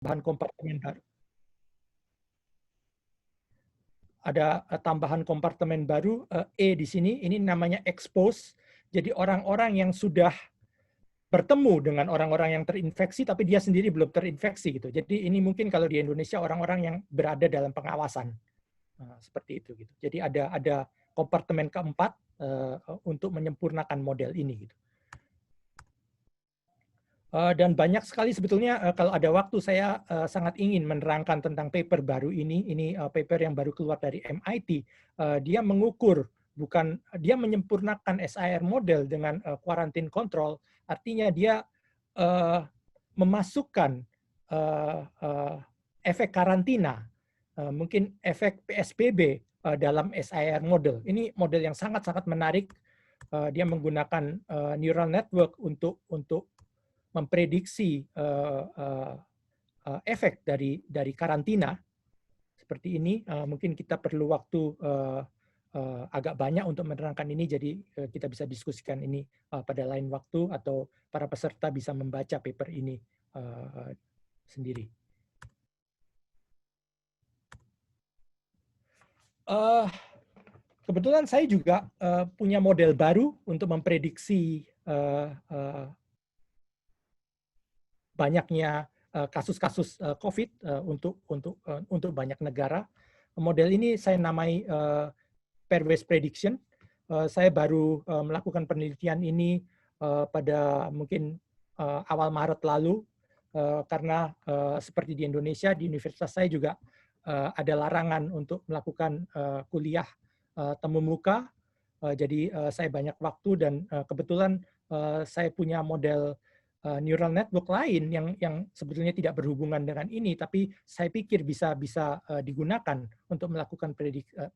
tambahan kompartemen baru. Ada tambahan kompartemen baru E di sini. Ini namanya expose. Jadi orang-orang yang sudah bertemu dengan orang-orang yang terinfeksi, tapi dia sendiri belum terinfeksi gitu. Jadi ini mungkin kalau di Indonesia orang-orang yang berada dalam pengawasan. Seperti itu gitu. Jadi ada kompartemen keempat untuk menyempurnakan model ini gitu. Dan banyak sekali sebetulnya kalau ada waktu saya sangat ingin menerangkan tentang paper baru ini. Ini paper yang baru keluar dari MIT. Dia mengukur, dia menyempurnakan SIR model dengan quarantine control. Artinya dia memasukkan efek karantina, mungkin efek PSBB dalam SIR model. Ini model yang sangat-sangat menarik. Dia menggunakan neural network untuk memprediksi efek dari karantina seperti ini. Mungkin kita perlu waktu agak banyak untuk menerangkan ini, jadi kita bisa diskusikan ini pada lain waktu, atau para peserta bisa membaca paper ini sendiri. Kebetulan saya juga punya model baru untuk memprediksi banyaknya kasus-kasus COVID untuk banyak negara. Model ini saya namai pairwise prediction. Saya baru melakukan penelitian ini pada mungkin awal Maret lalu, karena seperti di Indonesia, di universitas saya juga ada larangan untuk melakukan kuliah temu muka. Jadi saya banyak waktu, dan kebetulan saya punya model neural network lain yang sebetulnya tidak berhubungan dengan ini, tapi saya pikir bisa digunakan untuk melakukan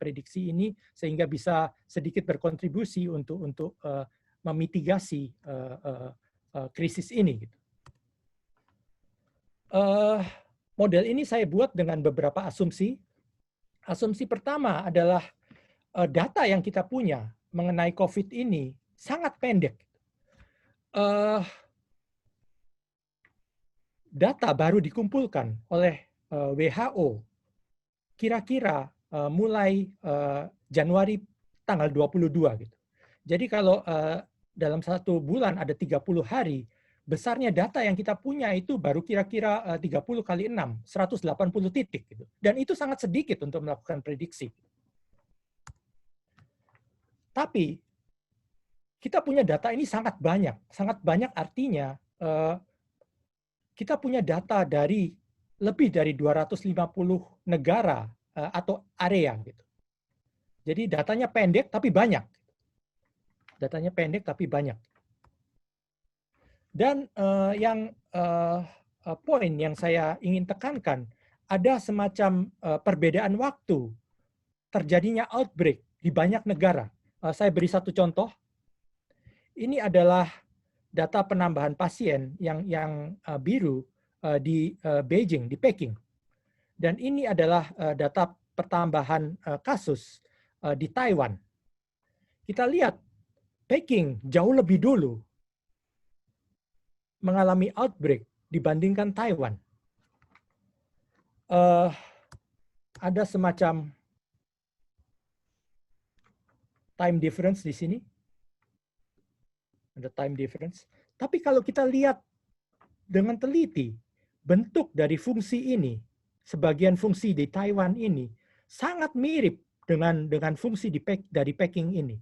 prediksi ini, sehingga bisa sedikit berkontribusi untuk memitigasi krisis ini. Model ini saya buat dengan beberapa asumsi. Asumsi pertama adalah data yang kita punya mengenai COVID ini sangat pendek. Data baru dikumpulkan oleh WHO kira-kira mulai Januari tanggal 22 gitu. Jadi kalau dalam satu bulan ada 30 hari, besarnya data yang kita punya itu baru kira-kira 30 kali 6, 180 titik gitu. Dan itu sangat sedikit untuk melakukan prediksi. Tapi kita punya data ini sangat banyak. Sangat banyak artinya kita punya data dari lebih dari 250 negara atau area gitu. Jadi datanya pendek tapi banyak. Datanya pendek tapi banyak. Dan poin yang saya ingin tekankan, ada semacam perbedaan waktu terjadinya outbreak di banyak negara. Saya beri satu contoh. Ini adalah data penambahan pasien yang biru di Beijing, di Peking. Dan ini adalah data pertambahan kasus di Taiwan. Kita lihat Peking jauh lebih dulu mengalami outbreak dibandingkan Taiwan. Ada semacam time difference di sini. Ada time difference. Tapi kalau kita lihat dengan teliti, bentuk dari fungsi ini, sebagian fungsi di Taiwan ini, sangat mirip dengan fungsi dari Peking ini.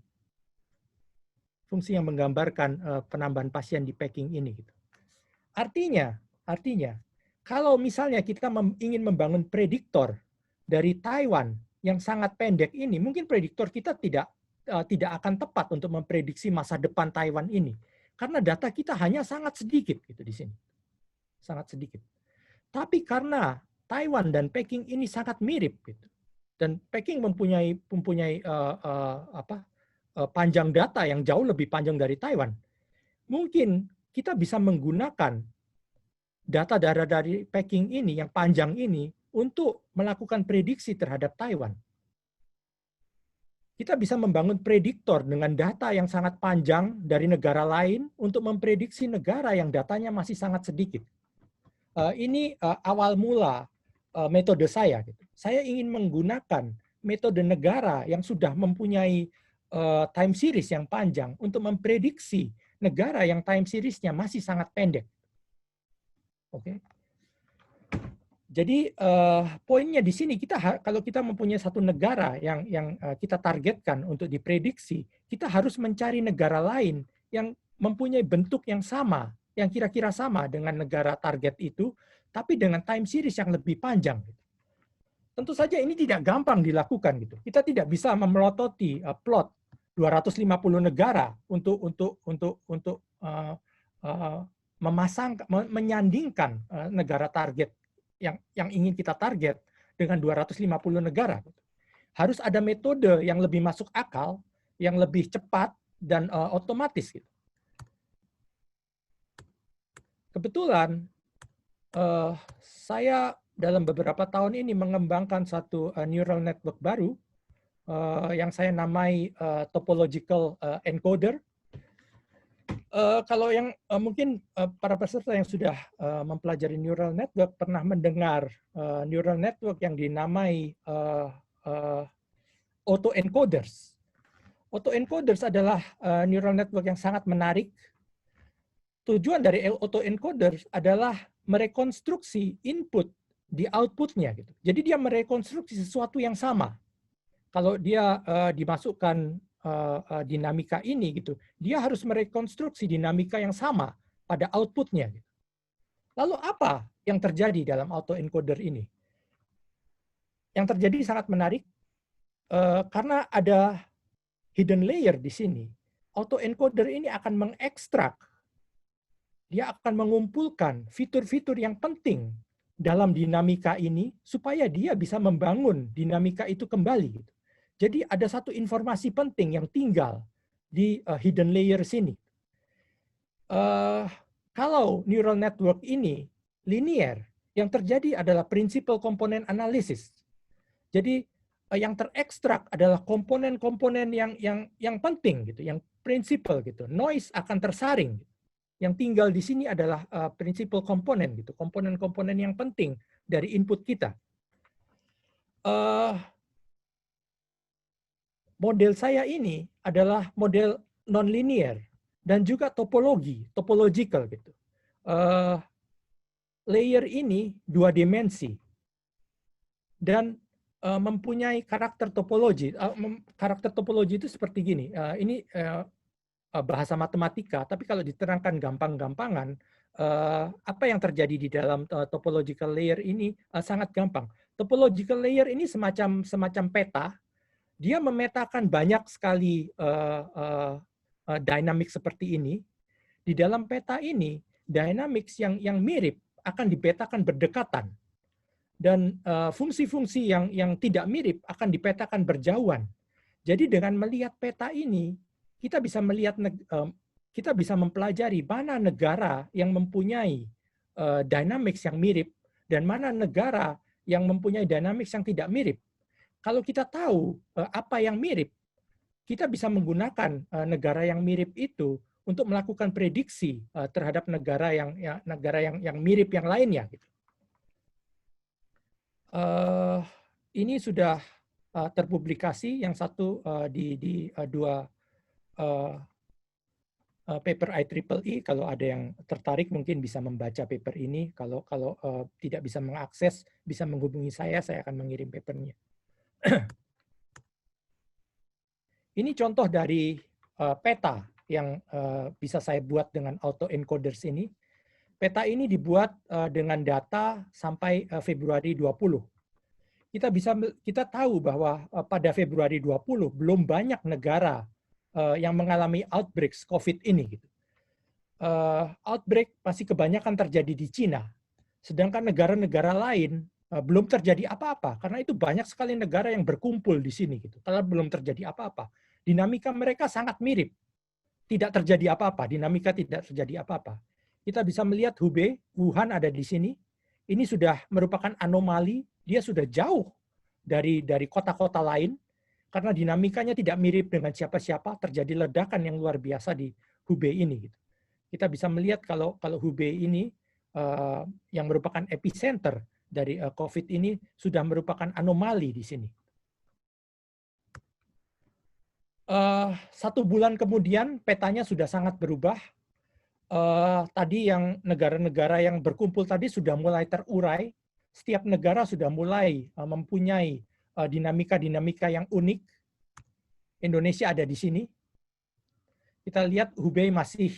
Fungsi yang menggambarkan penambahan pasien di Peking ini. Artinya, kalau misalnya kita ingin membangun prediktor dari Taiwan yang sangat pendek ini, mungkin prediktor kita tidak akan tepat untuk memprediksi masa depan Taiwan ini, karena data kita hanya sangat sedikit gitu di sini, sangat sedikit. Tapi karena Taiwan dan Peking ini sangat mirip gitu, dan Peking mempunyai panjang data yang jauh lebih panjang dari Taiwan, mungkin kita bisa menggunakan data dari Peking ini yang panjang ini untuk melakukan prediksi terhadap Taiwan. Kita bisa membangun prediktor dengan data yang sangat panjang dari negara lain untuk memprediksi negara yang datanya masih sangat sedikit. Ini awal mula metode saya. Gitu. Saya ingin menggunakan metode negara yang sudah mempunyai time series yang panjang untuk memprediksi negara yang time seriesnya masih sangat pendek. Oke. Jadi poinnya di sini kalau kita mempunyai satu negara yang kita targetkan untuk diprediksi, kita harus mencari negara lain yang mempunyai bentuk yang sama, yang kira-kira sama dengan negara target itu, tapi dengan time series yang lebih panjang. Tentu saja ini tidak gampang dilakukan gitu. Kita tidak bisa memelototi plot 250 negara untuk menyandingkan negara target yang ingin kita target dengan 250 negara. Harus ada metode yang lebih masuk akal, yang lebih cepat dan otomatis. Gitu. Kebetulan saya dalam beberapa tahun ini mengembangkan satu neural network baru yang saya namai topological encoder. Kalau yang mungkin para peserta yang sudah mempelajari neural network pernah mendengar neural network yang dinamai autoencoders. Autoencoders adalah neural network yang sangat menarik. Tujuan dari autoencoders adalah merekonstruksi input di outputnya. Gitu. Jadi dia merekonstruksi sesuatu yang sama. Kalau dia dimasukkan dinamika ini, gitu, dia harus merekonstruksi dinamika yang sama pada outputnya. Gitu. Lalu apa yang terjadi dalam autoencoder ini? Yang terjadi sangat menarik karena ada hidden layer di sini. Autoencoder ini akan mengekstrak, dia akan mengumpulkan fitur-fitur yang penting dalam dinamika ini supaya dia bisa membangun dinamika itu kembali. Jadi ada satu informasi penting yang tinggal di hidden layer sini. Kalau neural network ini linear, yang terjadi adalah principal component analysis. Jadi yang terekstrak adalah komponen-komponen yang penting gitu, yang prinsipal gitu. Noise akan tersaring. Yang tinggal di sini adalah principal komponen gitu, komponen-komponen yang penting dari input kita. Model saya ini adalah model nonlinear dan juga topological gitu. Layer ini 2 dimensi dan mempunyai karakter topologi. Karakter topologi itu seperti gini. Ini bahasa matematika, tapi kalau diterangkan gampang-gampangan, apa yang terjadi di dalam topological layer ini sangat gampang. Topological layer ini semacam peta. Dia memetakan banyak sekali dynamics seperti ini. Di dalam peta ini, dynamics yang mirip akan dipetakan berdekatan. Dan fungsi-fungsi yang tidak mirip akan dipetakan berjauhan. Jadi dengan melihat peta ini, kita bisa mempelajari mana negara yang mempunyai dynamics yang mirip dan mana negara yang mempunyai dynamics yang tidak mirip. Kalau kita tahu apa yang mirip, kita bisa menggunakan negara yang mirip itu untuk melakukan prediksi terhadap negara yang mirip yang lainnya. Ini sudah terpublikasi, yang satu di 2 paper IEEE. Kalau ada yang tertarik mungkin bisa membaca paper ini. Kalau tidak bisa mengakses, bisa menghubungi saya akan mengirim papernya. Ini contoh dari peta yang bisa saya buat dengan autoencoders ini. Peta ini dibuat dengan data sampai Februari 20. Kita tahu bahwa pada Februari 20 belum banyak negara yang mengalami outbreaks COVID ini. Gitu. Outbreak pasti kebanyakan terjadi di Cina, sedangkan negara-negara lain belum terjadi apa-apa karena itu banyak sekali negara yang berkumpul di sini. Gitu. Kalau belum terjadi apa-apa, dinamika mereka sangat mirip. Tidak terjadi apa-apa, dinamika tidak terjadi apa-apa. Kita bisa melihat Hubei, Wuhan ada di sini. Ini sudah merupakan anomali, dia sudah jauh dari kota-kota lain karena dinamikanya tidak mirip dengan siapa-siapa, terjadi ledakan yang luar biasa di Hubei ini. Gitu. Kita bisa melihat kalau Hubei ini yang merupakan epicenter dari COVID ini sudah merupakan anomali di sini. 1 bulan kemudian petanya sudah sangat berubah. Tadi yang negara-negara yang berkumpul tadi sudah mulai terurai. Setiap negara sudah mulai mempunyai dinamika-dinamika yang unik. Indonesia ada di sini. Kita lihat Hubei masih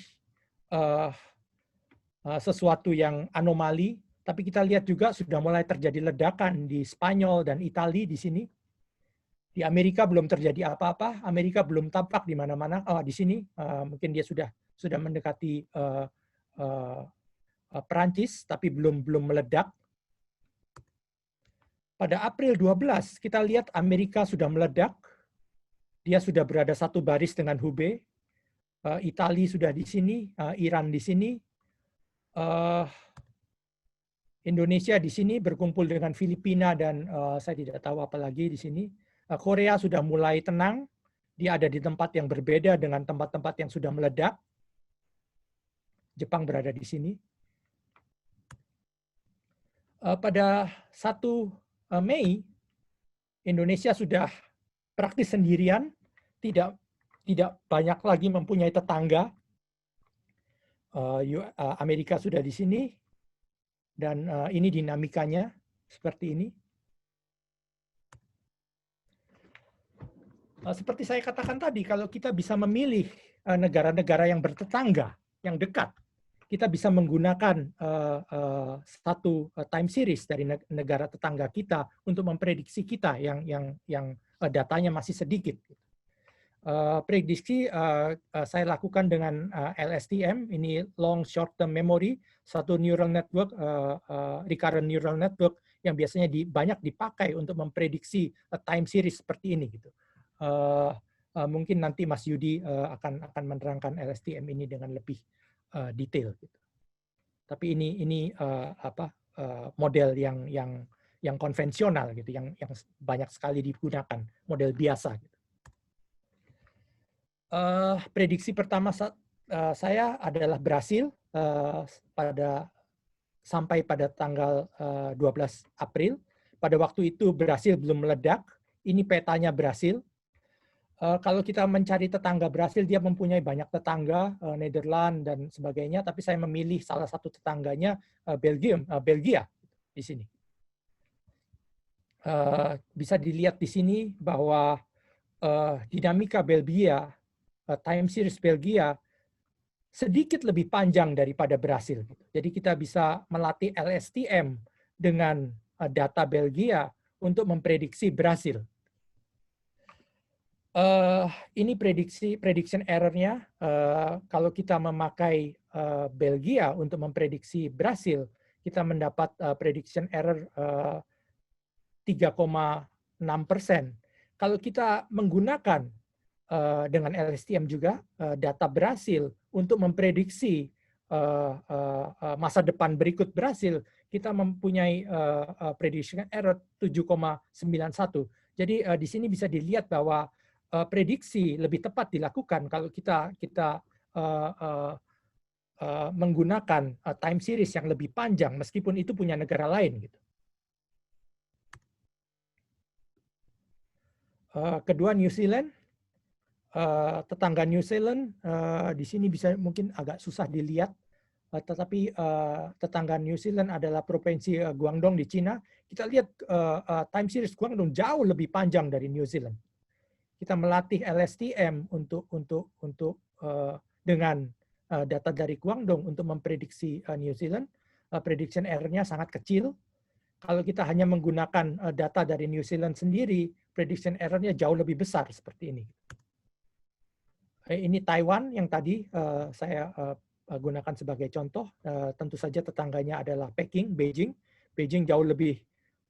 sesuatu yang anomali, tapi kita lihat juga sudah mulai terjadi ledakan di Spanyol dan Italia di sini. Di Amerika belum terjadi apa-apa, Amerika belum tampak di mana-mana. Di sini mungkin dia sudah mendekati Perancis, tapi belum meledak. Pada April 12 kita lihat Amerika sudah meledak. Dia sudah berada satu baris dengan Hubei. Italia sudah di sini, Iran di sini. Indonesia di sini berkumpul dengan Filipina dan saya tidak tahu apa lagi di sini. Korea sudah mulai tenang, dia ada di tempat yang berbeda dengan tempat-tempat yang sudah meledak. Jepang berada di sini. Pada 1 Mei, Indonesia sudah praktis sendirian, tidak banyak lagi mempunyai tetangga. Amerika sudah di sini, dan ini dinamikanya seperti ini. Seperti saya katakan tadi, kalau kita bisa memilih negara-negara yang bertetangga, yang dekat, kita bisa menggunakan satu time series dari negara tetangga kita untuk memprediksi kita yang datanya masih sedikit. Prediksi saya lakukan dengan LSTM, ini long short term memory, satu neural network, recurrent neural network yang biasanya banyak dipakai untuk memprediksi time series seperti ini gitu. Mungkin nanti Mas Yudi akan menerangkan LSTM ini dengan lebih detail gitu. Tapi ini model yang konvensional gitu, yang banyak sekali digunakan, model biasa gitu. Prediksi pertama saya adalah Brasil sampai pada tanggal 12 April. Pada waktu itu Brasil belum meledak. Ini petanya Brasil. Kalau kita mencari tetangga Brasil, dia mempunyai banyak tetangga, Nederland dan sebagainya. Tapi saya memilih salah satu tetangganya, Belgia di sini. Bisa dilihat di sini bahwa dinamika Belgia, time series Belgia sedikit lebih panjang daripada Brasil. Jadi kita bisa melatih LSTM dengan data Belgia untuk memprediksi Brasil. Ini prediction error-nya. Kalau kita memakai Belgia untuk memprediksi Brasil, kita mendapat prediction error 3,6%. Kalau kita menggunakan dengan LSTM juga data Brasil untuk memprediksi masa depan berikut Brasil, kita mempunyai prediction error 7,91. Jadi di sini bisa dilihat bahwa prediksi lebih tepat dilakukan kalau kita menggunakan time series yang lebih panjang meskipun itu punya negara lain gitu. Kedua, New Zealand. Tetangga New Zealand di sini bisa mungkin agak susah dilihat, tetapi tetangga New Zealand adalah provinsi Guangdong di Cina. Kita lihat time series Guangdong jauh lebih panjang dari New Zealand. Kita melatih LSTM untuk dengan data dari Guangdong untuk memprediksi New Zealand. Prediction error-nya sangat kecil. Kalau kita hanya menggunakan data dari New Zealand sendiri, prediction error-nya jauh lebih besar seperti ini. Ini Taiwan yang tadi saya gunakan sebagai contoh. Tentu saja tetangganya adalah Peking, Beijing. Beijing jauh lebih,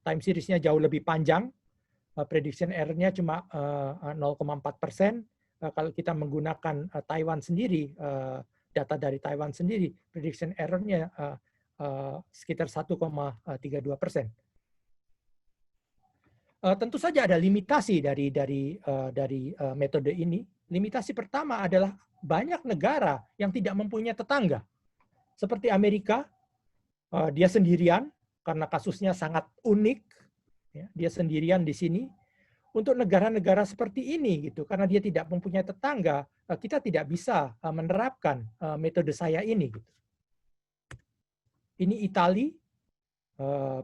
time series-nya jauh lebih panjang. Prediction error-nya cuma 0,4%. Kalau kita menggunakan Taiwan sendiri, data dari Taiwan sendiri, prediction error-nya sekitar 1,32%. Tentu saja ada limitasi dari metode ini. Limitasi pertama adalah banyak negara yang tidak mempunyai tetangga. Seperti Amerika, Dia sendirian karena kasusnya sangat unik. Ya, dia sendirian di sini. Untuk negara-negara seperti ini, gitu, karena dia tidak mempunyai tetangga, kita tidak bisa menerapkan metode saya ini. Gitu. Ini Italia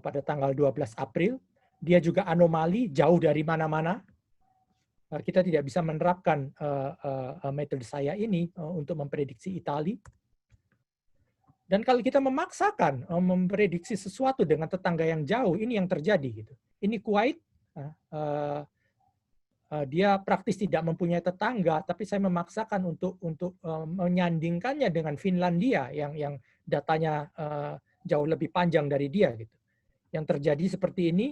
pada tanggal 12 April. Dia juga anomali, jauh dari mana-mana. Kita tidak bisa menerapkan metode saya ini untuk memprediksi Italia. Dan kalau kita memaksakan memprediksi sesuatu dengan tetangga yang jauh, ini yang terjadi. Gitu. Ini Kuwait, dia praktis tidak mempunyai tetangga, tapi saya memaksakan untuk menyandingkannya dengan Finlandia yang datanya jauh lebih panjang dari dia. Gitu. Yang terjadi seperti ini,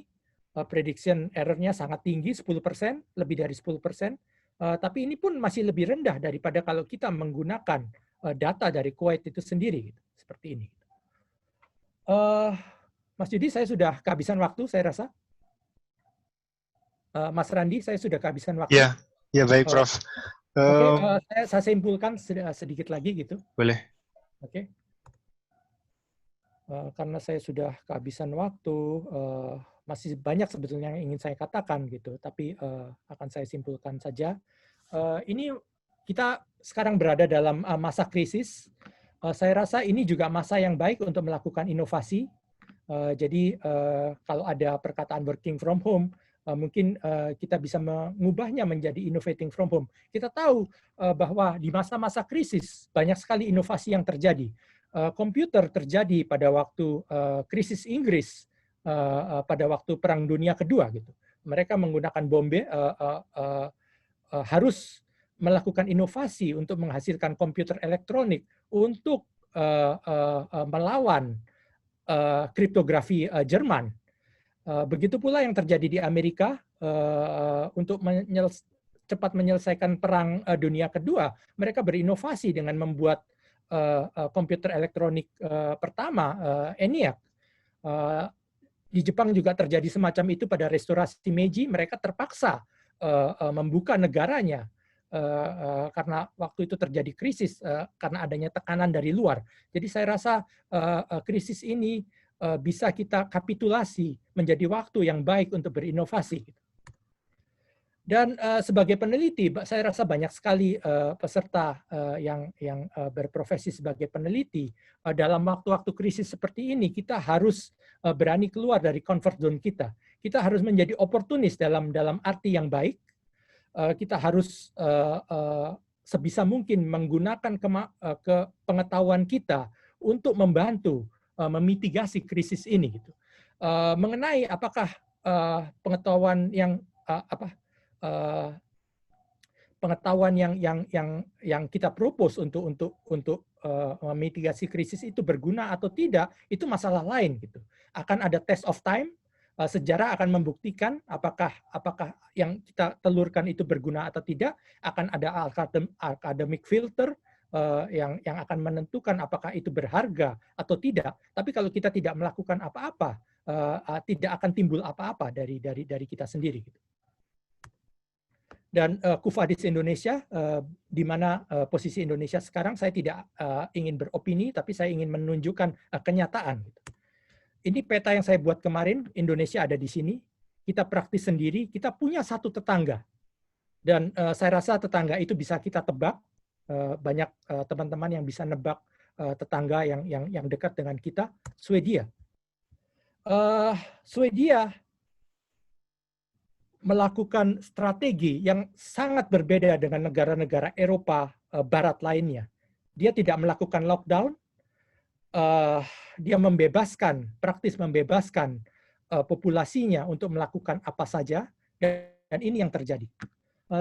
prediction error-nya sangat tinggi, 10%, lebih dari 10%, tapi ini pun masih lebih rendah daripada kalau kita menggunakan data dari Kuwait itu sendiri. Gitu. Seperti ini. Mas Yudi, saya sudah kehabisan waktu, saya rasa. Mas Randi, saya sudah kehabisan waktu. Ya baik, Prof. Oke, saya simpulkan sedikit lagi gitu. Boleh. Oke. Karena saya sudah kehabisan waktu, masih banyak sebetulnya yang ingin saya katakan gitu, tapi akan saya simpulkan saja. Ini kita sekarang berada dalam masa krisis. Saya rasa ini juga masa yang baik untuk melakukan inovasi. Jadi kalau ada perkataan working from home, mungkin kita bisa mengubahnya menjadi innovating from home. Kita tahu bahwa di masa-masa krisis banyak sekali inovasi yang terjadi. Komputer terjadi pada waktu krisis Inggris, pada waktu Perang Dunia Kedua gitu. Mereka menggunakan bombe, harus melakukan inovasi untuk menghasilkan komputer elektronik untuk melawan kriptografi Jerman. Begitu pula yang terjadi di Amerika untuk cepat menyelesaikan Perang Dunia Kedua, mereka berinovasi dengan membuat komputer elektronik pertama, ENIAC. Di Jepang juga terjadi semacam itu pada restorasi Meiji, mereka terpaksa membuka negaranya karena waktu itu terjadi krisis karena adanya tekanan dari luar. Jadi saya rasa krisis ini bisa kita kapitulasi menjadi waktu yang baik untuk berinovasi. Dan sebagai peneliti, saya rasa banyak sekali peserta yang berprofesi sebagai peneliti. Dalam waktu-waktu krisis seperti ini, kita harus berani keluar dari comfort zone kita. Kita harus menjadi oportunis dalam arti yang baik. Kita harus sebisa mungkin menggunakan pengetahuan kita untuk membantu memitigasi krisis ini. Gitu. Mengenai apakah pengetahuan yang pengetahuan yang kita propose untuk memitigasi krisis itu berguna atau tidak, itu masalah lain gitu. Akan ada test of time, sejarah akan membuktikan apakah yang kita telurkan itu berguna atau tidak, akan ada academic filter yang akan menentukan apakah itu berharga atau tidak. Tapi kalau kita tidak melakukan apa-apa, tidak akan timbul apa-apa dari kita sendiri gitu. Dan Kufadis Indonesia, di mana posisi Indonesia sekarang, saya tidak ingin beropini, tapi saya ingin menunjukkan kenyataan. Ini peta yang saya buat kemarin, Indonesia ada di sini, kita praktis sendiri, kita punya satu tetangga. Dan saya rasa tetangga itu bisa kita tebak, banyak teman-teman yang bisa nebak tetangga yang dekat dengan kita, Swedia. Swedia melakukan strategi yang sangat berbeda dengan negara-negara Eropa Barat lainnya. Dia tidak melakukan lockdown, dia praktis membebaskan populasinya untuk melakukan apa saja, dan ini yang terjadi.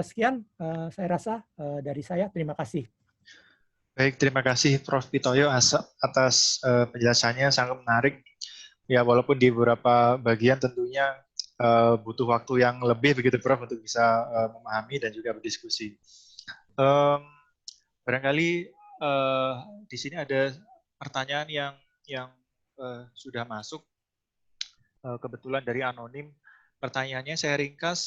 Sekian saya rasa dari saya. Terima kasih. Baik, terima kasih Prof. Pitoyo atas penjelasannya, sangat menarik. Ya, walaupun di beberapa bagian tentunya butuh waktu yang lebih begitu Prof untuk bisa memahami dan juga berdiskusi. Barangkali di sini ada pertanyaan yang sudah masuk, kebetulan dari anonim. Pertanyaannya saya ringkas,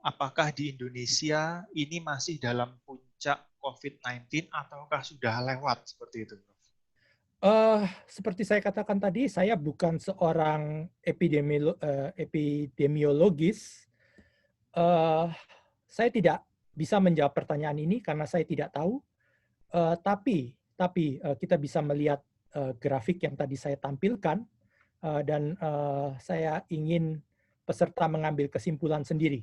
apakah di Indonesia ini masih dalam puncak COVID-19 ataukah sudah lewat seperti itu, Prof? Seperti saya katakan tadi, saya bukan seorang epidemiologis. Saya tidak bisa menjawab pertanyaan ini karena saya tidak tahu. Tapi kita bisa melihat grafik yang tadi saya tampilkan, dan saya ingin peserta mengambil kesimpulan sendiri.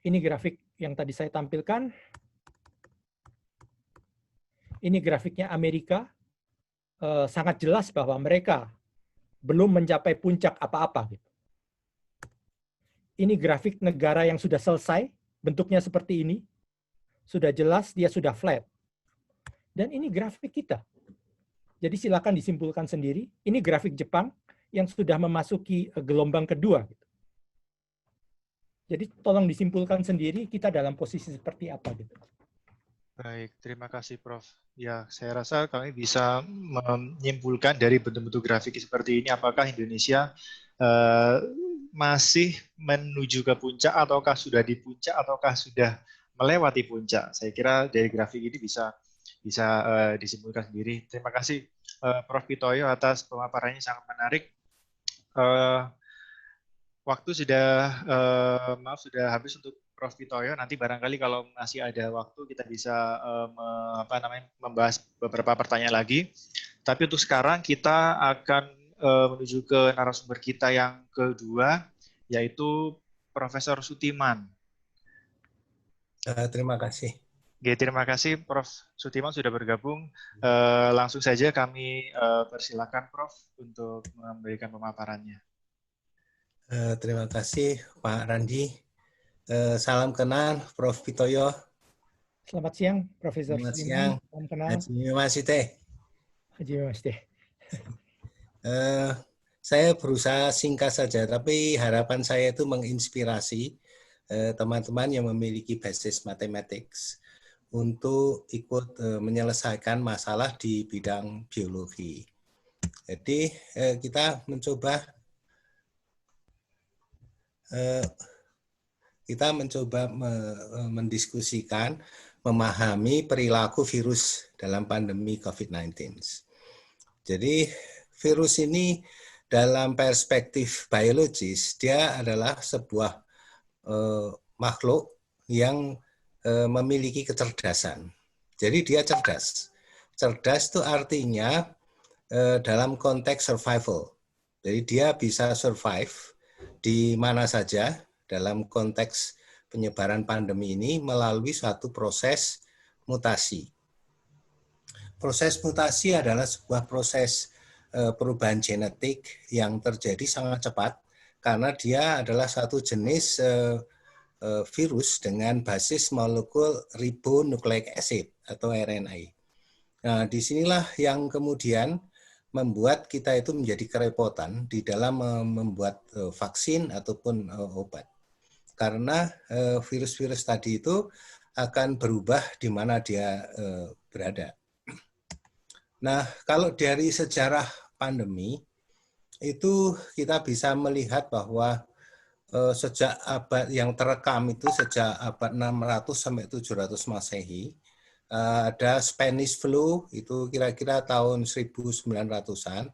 Ini grafik yang tadi saya tampilkan. Ini grafiknya Amerika. Sangat jelas bahwa mereka belum mencapai puncak apa-apa. Ini grafik negara yang sudah selesai, bentuknya seperti ini. Sudah jelas, dia sudah flat. Dan ini grafik kita. Jadi silakan disimpulkan sendiri. Ini grafik Jepang yang sudah memasuki gelombang kedua. Jadi tolong disimpulkan sendiri kita dalam posisi seperti apa. Baik, terima kasih Prof. Ya, saya rasa kami bisa menyimpulkan dari bentuk-bentuk grafik seperti ini apakah Indonesia masih menuju ke puncak ataukah sudah di puncak ataukah sudah melewati puncak. Saya kira dari grafik ini bisa disimpulkan sendiri. Terima kasih Prof. Pitoyo atas pemaparannya, sangat menarik. Waktu sudah sudah habis untuk Prof. Pitoyo. Nanti barangkali kalau masih ada waktu kita bisa membahas beberapa pertanyaan lagi. Tapi untuk sekarang kita akan menuju ke narasumber kita yang kedua, yaitu Profesor Sutiman. Terima kasih. Oke, terima kasih Prof. Sutiman sudah bergabung. Langsung saja kami persilakan Prof. untuk memberikan pemaparannya. Terima kasih Pak Randi. Salam kenal Prof. Pitoyo. Selamat siang Profesor Selamat Sutiman. siang. Salam kenal. Haji Masih. Saya berusaha singkat saja, tapi harapan saya itu menginspirasi teman-teman yang memiliki basis matematik untuk ikut menyelesaikan masalah di bidang biologi. Jadi kita mencoba mendiskusikan, memahami perilaku virus dalam pandemi COVID-19. Jadi virus ini dalam perspektif biologis, dia adalah sebuah makhluk yang memiliki kecerdasan. Jadi dia cerdas. Cerdas itu artinya dalam konteks survival. Jadi dia bisa survive di mana saja dalam konteks penyebaran pandemi ini melalui suatu proses mutasi. Proses mutasi adalah sebuah proses perubahan genetik yang terjadi sangat cepat karena dia adalah satu jenis virus dengan basis molekul ribonucleic acid atau RNA. Nah, disinilah yang kemudian membuat kita itu menjadi kerepotan di dalam membuat vaksin ataupun obat. Karena virus-virus tadi itu akan berubah di mana dia berada. Nah, kalau dari sejarah pandemi, itu kita bisa melihat bahwa sejak abad yang terekam itu sejak abad 600 sampai 700 Masehi, ada Spanish flu, itu kira-kira tahun 1900-an,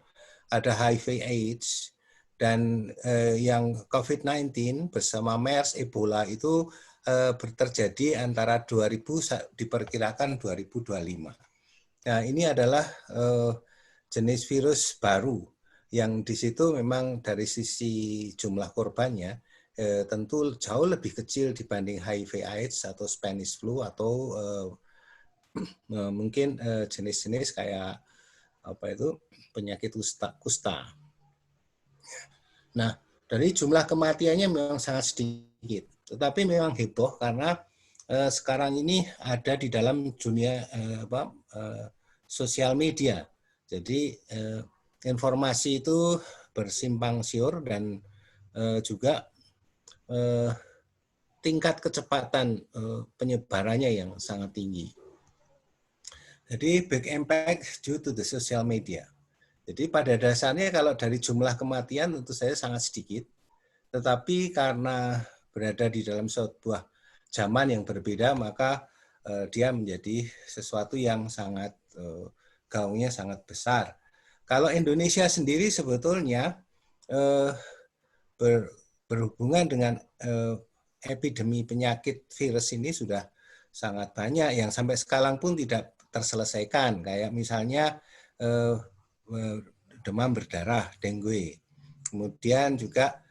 ada HIV/AIDS, dan yang COVID-19 bersama MERS, Ebola itu terjadi antara 2000 diperkirakan 2025. Nah, ini adalah jenis virus baru yang di situ memang dari sisi jumlah korbannya tentu jauh lebih kecil dibanding HIV/AIDS atau Spanish flu atau mungkin jenis-jenis kayak penyakit kusta. Nah, dari jumlah kematiannya memang sangat sedikit, tetapi memang heboh karena sekarang ini ada di dalam dunia sosial media. Jadi informasi itu bersimpang siur dan juga tingkat kecepatan penyebarannya yang sangat tinggi. Jadi big impact due to the social media. Jadi pada dasarnya kalau dari jumlah kematian tentu saja sangat sedikit, tetapi karena berada di dalam sebuah zaman yang berbeda, maka dia menjadi sesuatu yang sangat gaungnya sangat besar. Kalau Indonesia sendiri sebetulnya berhubungan dengan epidemi penyakit virus ini sudah sangat banyak yang sampai sekarang pun tidak terselesaikan. Kayak misalnya demam berdarah, dengue. Kemudian juga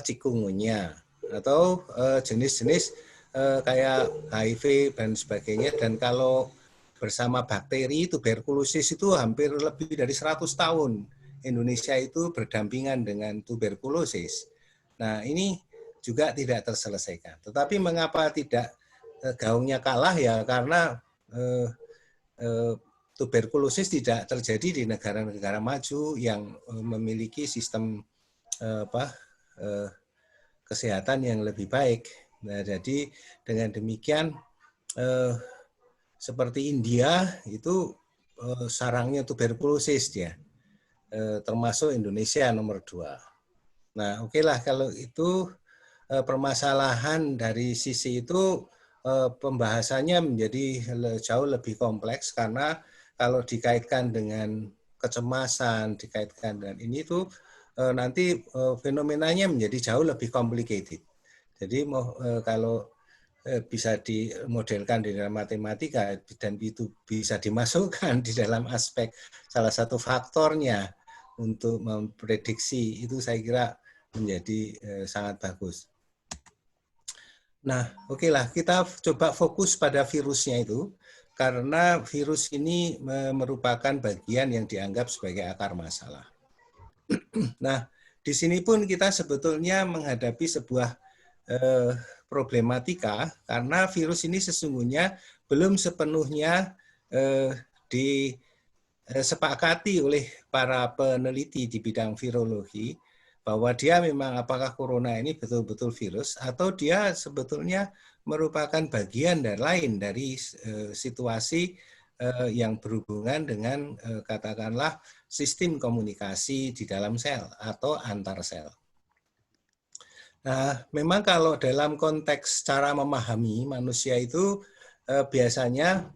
chikungunya atau jenis-jenis kayak HIV dan sebagainya. Dan kalau bersama bakteri tuberkulosis itu hampir lebih dari 100 tahun Indonesia itu berdampingan dengan tuberkulosis. Nah, ini juga tidak terselesaikan. Tetapi mengapa tidak gaungnya kalah ya karena tuberkulosis tidak terjadi di negara-negara maju yang memiliki sistem kesehatan yang lebih baik. Nah, jadi dengan demikian seperti India itu sarangnya tuberkulosis dia, termasuk Indonesia nomor 2. Nah, oke lah kalau itu permasalahan dari sisi itu pembahasannya menjadi jauh lebih kompleks karena kalau dikaitkan dengan kecemasan, dikaitkan dengan ini tuh nanti fenomenanya menjadi jauh lebih complicated. Jadi kalau bisa dimodelkan di dalam matematika dan itu bisa dimasukkan di dalam aspek salah satu faktornya untuk memprediksi itu saya kira menjadi sangat bagus. Nah, oke lah kita coba fokus pada virusnya itu karena virus ini merupakan bagian yang dianggap sebagai akar masalah. Nah, di sini pun kita sebetulnya menghadapi sebuah problematika karena virus ini sesungguhnya belum sepenuhnya disepakati oleh para peneliti di bidang virologi bahwa dia memang apakah corona ini betul-betul virus atau dia sebetulnya merupakan bagian dan lain dari situasi yang berhubungan dengan katakanlah sistem komunikasi di dalam sel atau antar sel. Nah, memang kalau dalam konteks cara memahami manusia itu biasanya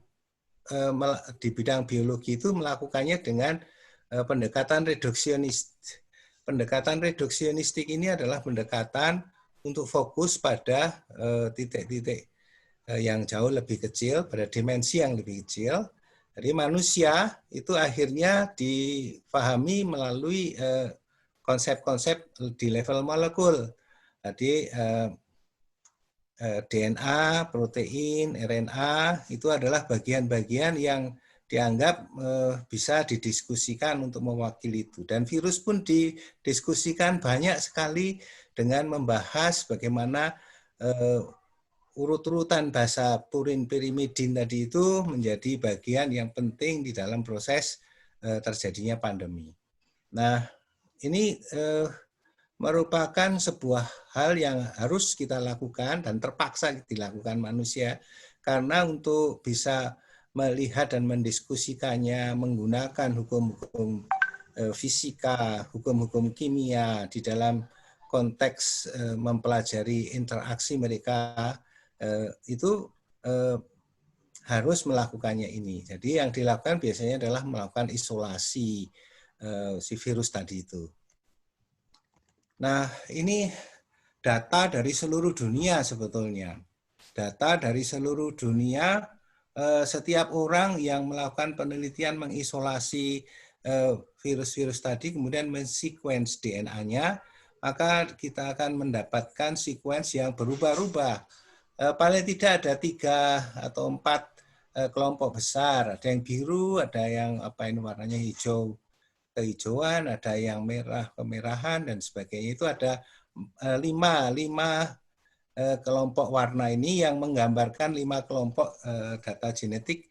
di bidang biologi itu melakukannya dengan pendekatan reduksionis. Pendekatan reduksionistik ini adalah pendekatan untuk fokus pada titik-titik yang jauh lebih kecil, pada dimensi yang lebih kecil. Jadi manusia itu akhirnya dipahami melalui konsep-konsep di level molekul. Jadi DNA, protein, RNA itu adalah bagian-bagian yang dianggap bisa didiskusikan untuk mewakili itu. Dan virus pun didiskusikan banyak sekali dengan membahas bagaimana urut-urutan bahasa purin pirimidin tadi itu menjadi bagian yang penting di dalam proses terjadinya pandemi. Nah, ini merupakan sebuah hal yang harus kita lakukan dan terpaksa dilakukan manusia karena untuk bisa melihat dan mendiskusikannya menggunakan hukum-hukum fisika, hukum-hukum kimia di dalam konteks mempelajari interaksi mereka itu harus melakukannya ini. Jadi yang dilakukan biasanya adalah melakukan isolasi si virus tadi itu. Nah, ini data dari seluruh dunia sebetulnya. Data dari seluruh dunia, setiap orang yang melakukan penelitian mengisolasi virus-virus tadi, kemudian men-sequence DNA-nya, maka kita akan mendapatkan sequence yang berubah-ubah. Paling tidak ada 3 atau 4 kelompok besar. Ada yang biru, ada yang warnanya hijau, kehijauan, ada yang merah, kemerahan, dan sebagainya. Itu ada 5 kelompok warna ini yang menggambarkan 5 kelompok data genetik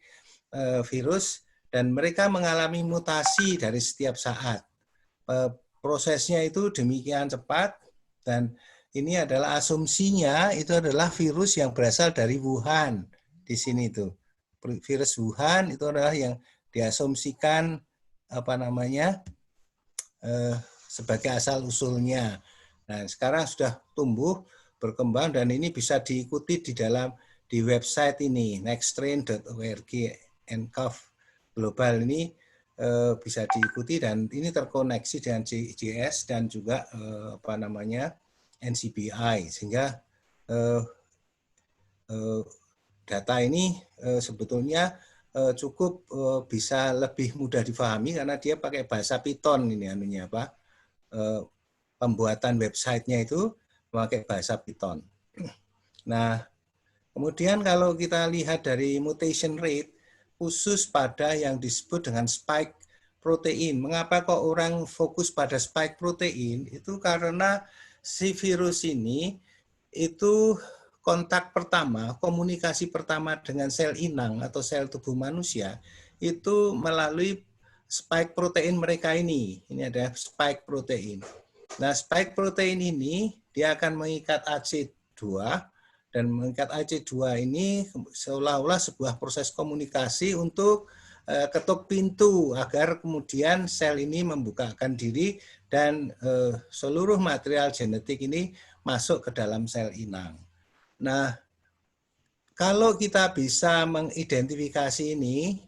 virus, dan mereka mengalami mutasi dari setiap saat. Prosesnya itu demikian cepat, dan ini adalah asumsinya itu adalah virus yang berasal dari Wuhan. Di sini itu virus Wuhan itu adalah yang diasumsikan sebagai asal usulnya. Nah, sekarang sudah tumbuh, berkembang, dan ini bisa diikuti di website ini nextstrain.org, ncov global ini bisa diikuti, dan ini terkoneksi dengan JS dan juga NCBI, sehingga data ini sebetulnya cukup bisa lebih mudah difahami karena dia pakai bahasa Python ini pembuatan websitenya itu memakai bahasa Python. Nah, kemudian kalau kita lihat dari mutation rate, khusus pada yang disebut dengan spike protein. Mengapa kok orang fokus pada spike protein? Itu karena si virus ini itu kontak pertama, komunikasi pertama dengan sel inang atau sel tubuh manusia itu melalui spike protein mereka ini. Ini ada spike protein. Nah, spike protein ini dia akan mengikat AC2, dan mengikat AC2 ini seolah-olah sebuah proses komunikasi untuk ketuk pintu agar kemudian sel ini membukakan diri dan seluruh material genetik ini masuk ke dalam sel inang. Nah, kalau kita bisa mengidentifikasi ini,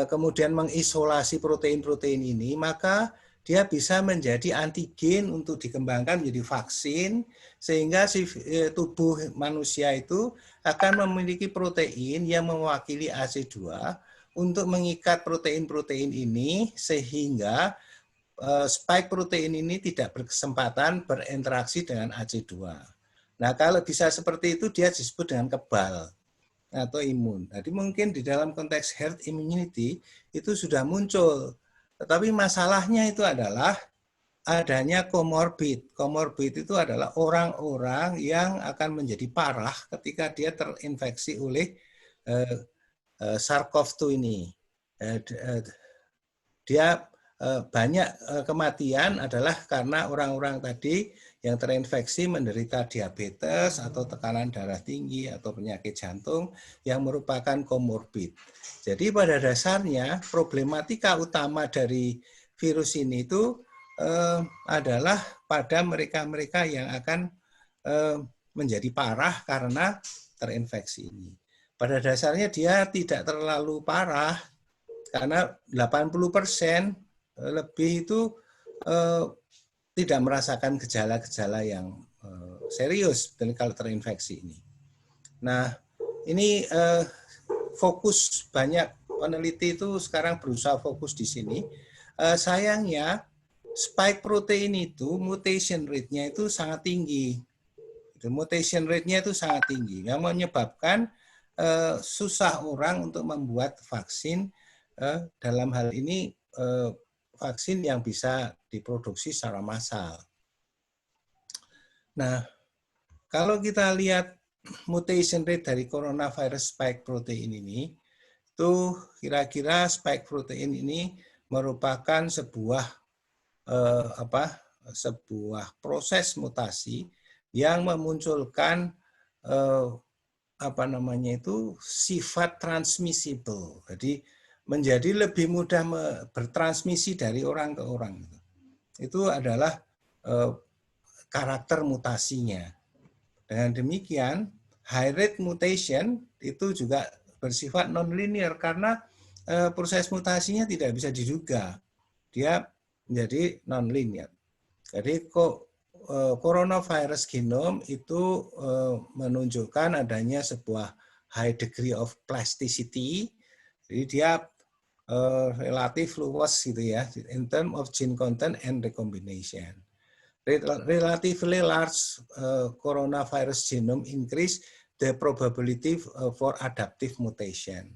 kemudian mengisolasi protein-protein ini, maka dia bisa menjadi antigen untuk dikembangkan menjadi vaksin, sehingga si tubuh manusia itu akan memiliki protein yang mewakili AC2 untuk mengikat protein-protein ini, sehingga spike protein ini tidak berkesempatan berinteraksi dengan AC2. Nah, kalau bisa seperti itu, dia disebut dengan kebal atau imun. Jadi mungkin di dalam konteks herd immunity itu sudah muncul. Tetapi masalahnya itu adalah adanya comorbid. Comorbid itu adalah orang-orang yang akan menjadi parah ketika dia terinfeksi oleh SARS-CoV-2 ini. Dia banyak kematian adalah karena orang-orang tadi yang terinfeksi menderita diabetes atau tekanan darah tinggi atau penyakit jantung yang merupakan comorbid. Jadi pada dasarnya problematika utama dari virus ini itu adalah pada mereka-mereka yang akan menjadi parah karena terinfeksi ini. Pada dasarnya dia tidak terlalu parah karena 80% lebih itu tidak merasakan gejala-gejala yang serius kalau terinfeksi ini. Nah, ini fokus banyak peneliti itu sekarang berusaha fokus di sini. Sayangnya spike protein itu mutation rate-nya itu sangat tinggi. Mutation rate-nya itu sangat tinggi yang menyebabkan susah orang untuk membuat vaksin, dalam hal ini vaksin yang bisa diproduksi secara massal. Nah, kalau kita lihat mutation rate dari coronavirus spike protein ini, itu kira-kira spike protein ini merupakan sebuah sebuah proses mutasi yang memunculkan sifat transmissible. Jadi menjadi lebih mudah bertransmisi dari orang ke orang. Itu adalah karakter mutasinya. Dengan demikian, high rate mutation itu juga bersifat non-linear karena proses mutasinya tidak bisa diduga. Dia menjadi non-linear. Jadi coronavirus genome itu menunjukkan adanya sebuah high degree of plasticity. Jadi dia relatif luas gitu ya, in terms of gene content and recombination. Relatively large coronavirus genome increase the probability for adaptive mutation.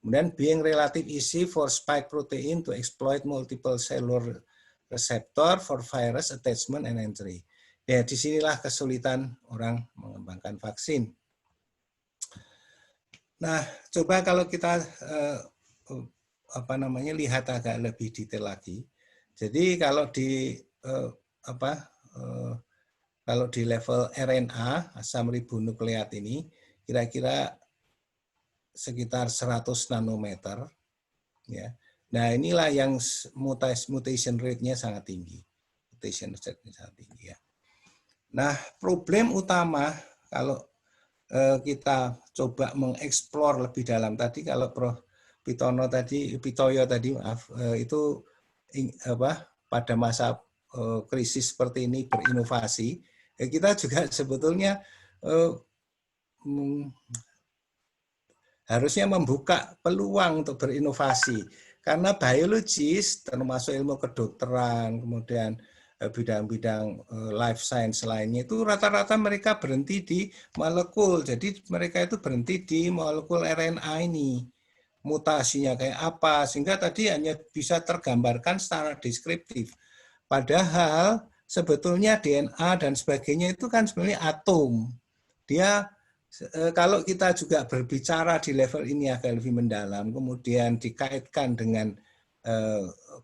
Kemudian being relative easy for spike protein to exploit multiple cellular receptor for virus attachment and entry. Ya, disinilah kesulitan orang mengembangkan vaksin. Nah, coba kalau kita lihat agak lebih detail lagi. Jadi kalau di kalau di level RNA asam ribonukleat ini kira-kira sekitar 100 nanometer, ya. Nah, inilah yang mutation rate-nya sangat tinggi. Mutation rate-nya sangat tinggi, ya. Nah, problem utama kalau kita coba mengeksplor lebih dalam tadi, kalau Prof Pitoyo tadi, maaf, itu pada masa krisis seperti ini berinovasi, kita juga sebetulnya harusnya membuka peluang untuk berinovasi. Karena biologis, termasuk ilmu kedokteran, kemudian bidang-bidang life science lainnya, itu rata-rata mereka berhenti di molekul. Jadi mereka itu berhenti di molekul RNA ini. Mutasinya kayak apa, sehingga tadi hanya bisa tergambarkan secara deskriptif. Padahal sebetulnya DNA dan sebagainya itu kan sebenarnya atom. Dia kalau kita juga berbicara di level ini agak lebih mendalam, kemudian dikaitkan dengan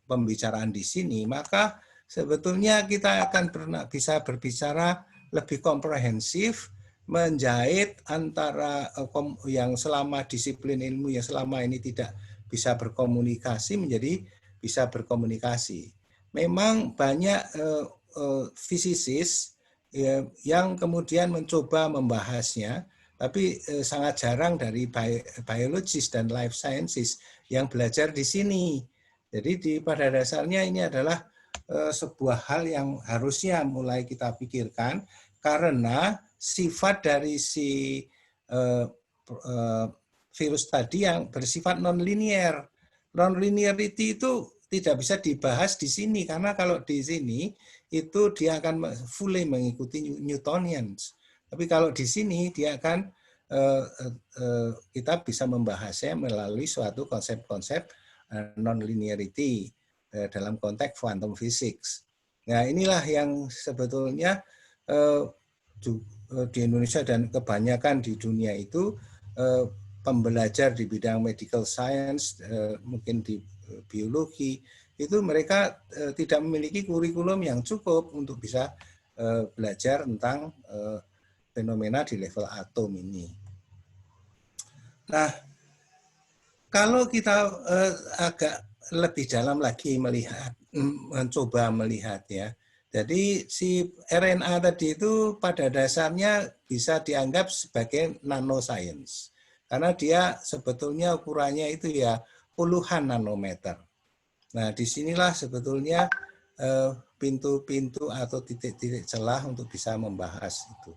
pembicaraan di sini, maka sebetulnya kita akan bisa berbicara lebih komprehensif, menjahit antara yang selama disiplin ilmu yang selama ini tidak bisa berkomunikasi menjadi bisa berkomunikasi. Memang banyak fisikis yang kemudian mencoba membahasnya, tapi sangat jarang dari biologis dan life sciences yang belajar di sini. Jadi pada dasarnya ini adalah sebuah hal yang harusnya mulai kita pikirkan, karena sifat dari si virus tadi yang bersifat non-linear. Non-linearity itu tidak bisa dibahas di sini, karena kalau di sini itu dia akan fully mengikuti Newtonians. Tapi kalau di sini dia akan kita bisa membahasnya melalui suatu konsep-konsep non-linearity dalam konteks quantum physics. Nah, inilah yang sebetulnya di Indonesia dan kebanyakan di dunia itu pembelajar di bidang medical science, mungkin di biologi, itu mereka tidak memiliki kurikulum yang cukup untuk bisa belajar tentang fenomena di level atom ini. Nah, kalau kita agak lebih dalam lagi mencoba melihat ya, jadi si RNA tadi itu pada dasarnya bisa dianggap sebagai nanoscience, karena dia sebetulnya ukurannya itu ya puluhan nanometer. Nah, disinilah sebetulnya pintu-pintu atau titik-titik celah untuk bisa membahas itu.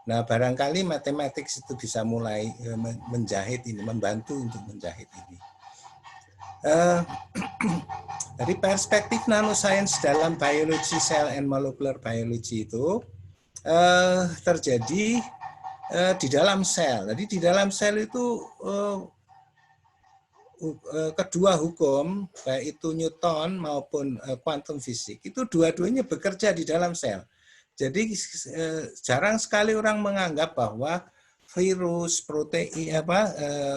Nah, barangkali matematik itu bisa mulai menjahit ini, membantu untuk menjahit ini. Dari perspektif nanoscience dalam biology, cell and molecular biology itu terjadi di dalam sel. Jadi di dalam sel itu kedua hukum, baik itu Newton maupun quantum fisik, itu dua-duanya bekerja di dalam sel. Jadi jarang sekali orang menganggap bahwa virus, protein,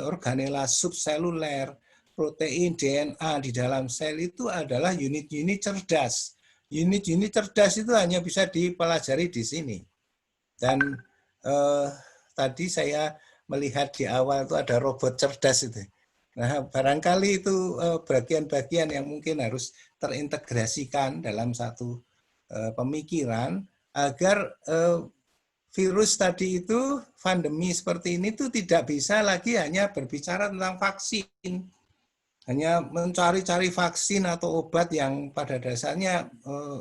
organela subseluler, protein, DNA di dalam sel itu adalah unit-unit cerdas. Unit-unit cerdas itu hanya bisa dipelajari di sini. Dan tadi saya melihat di awal itu ada robot cerdas itu. Nah, barangkali itu bagian-bagian yang mungkin harus terintegrasikan dalam satu pemikiran agar virus tadi itu, pandemi seperti ini itu tidak bisa lagi hanya berbicara tentang vaksin. Hanya mencari-cari vaksin atau obat yang pada dasarnya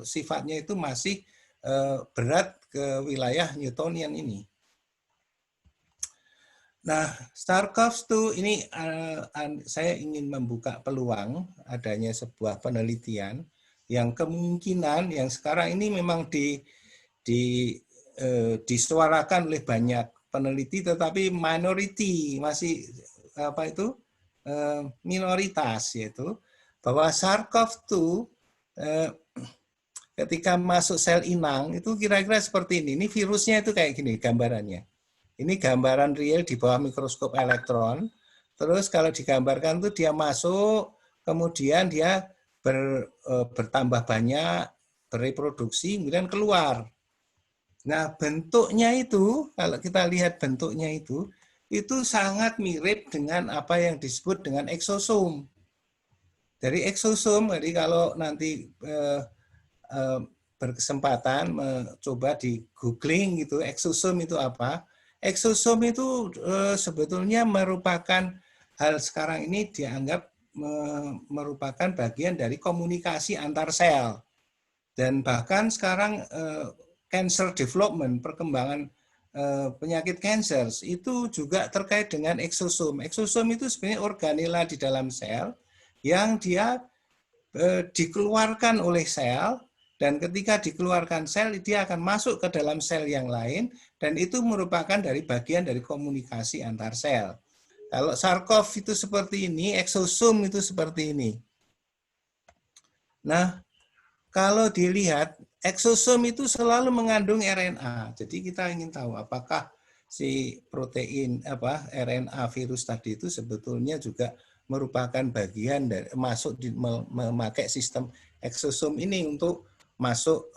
sifatnya itu masih berat ke wilayah Newtonian ini. Nah, SARS-CoV-2 ini saya ingin membuka peluang adanya sebuah penelitian yang kemungkinan yang sekarang ini memang disuarakan oleh banyak peneliti, tetapi minority, masih minoritas, yaitu bahwa SARS-CoV-2 ketika masuk sel inang itu kira-kira seperti ini. Ini virusnya itu kayak gini gambarannya. Ini gambaran real di bawah mikroskop elektron. Terus kalau digambarkan itu dia masuk, kemudian dia bertambah banyak, bereproduksi, kemudian keluar. Nah, bentuknya itu, kalau kita lihat bentuknya itu sangat mirip dengan apa yang disebut dengan eksosom. Dari eksosom, jadi kalau nanti berkesempatan mencoba di googling gitu, eksosom itu apa? Eksosom itu sebetulnya merupakan hal sekarang ini dianggap merupakan bagian dari komunikasi antar sel. Dan bahkan sekarang cancer development, perkembangan penyakit cancer itu juga terkait dengan eksosom. Eksosom itu sebenarnya organela di dalam sel yang dia dikeluarkan oleh sel, dan ketika dikeluarkan sel dia akan masuk ke dalam sel yang lain, dan itu merupakan dari bagian dari komunikasi antar sel. Kalau sarkof itu seperti ini, eksosom itu seperti ini. Nah, kalau dilihat, eksosom itu selalu mengandung RNA. Jadi kita ingin tahu apakah si protein RNA virus tadi itu sebetulnya juga merupakan bagian dari memakai sistem eksosom ini untuk masuk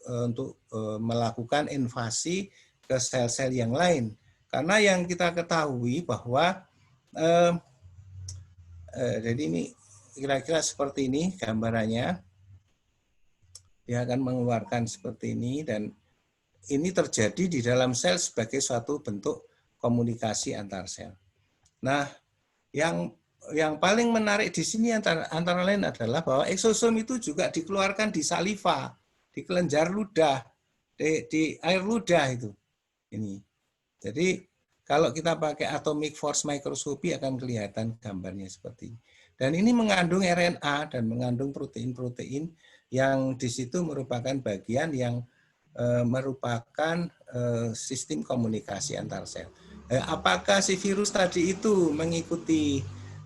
untuk melakukan invasi ke sel-sel yang lain. Karena yang kita ketahui bahwa jadi ini kira-kira seperti ini gambarannya. Dia akan mengeluarkan seperti ini, dan ini terjadi di dalam sel sebagai suatu bentuk komunikasi antar sel. Nah, yang paling menarik di sini antara lain adalah bahwa eksosom itu juga dikeluarkan di saliva, di kelenjar ludah, di air ludah itu. Ini. Jadi kalau kita pakai atomic force microscopy akan kelihatan gambarnya seperti ini. Dan ini mengandung RNA dan mengandung protein-protein yang di situ merupakan bagian yang merupakan sistem komunikasi antar sel. Apakah si virus tadi itu mengikuti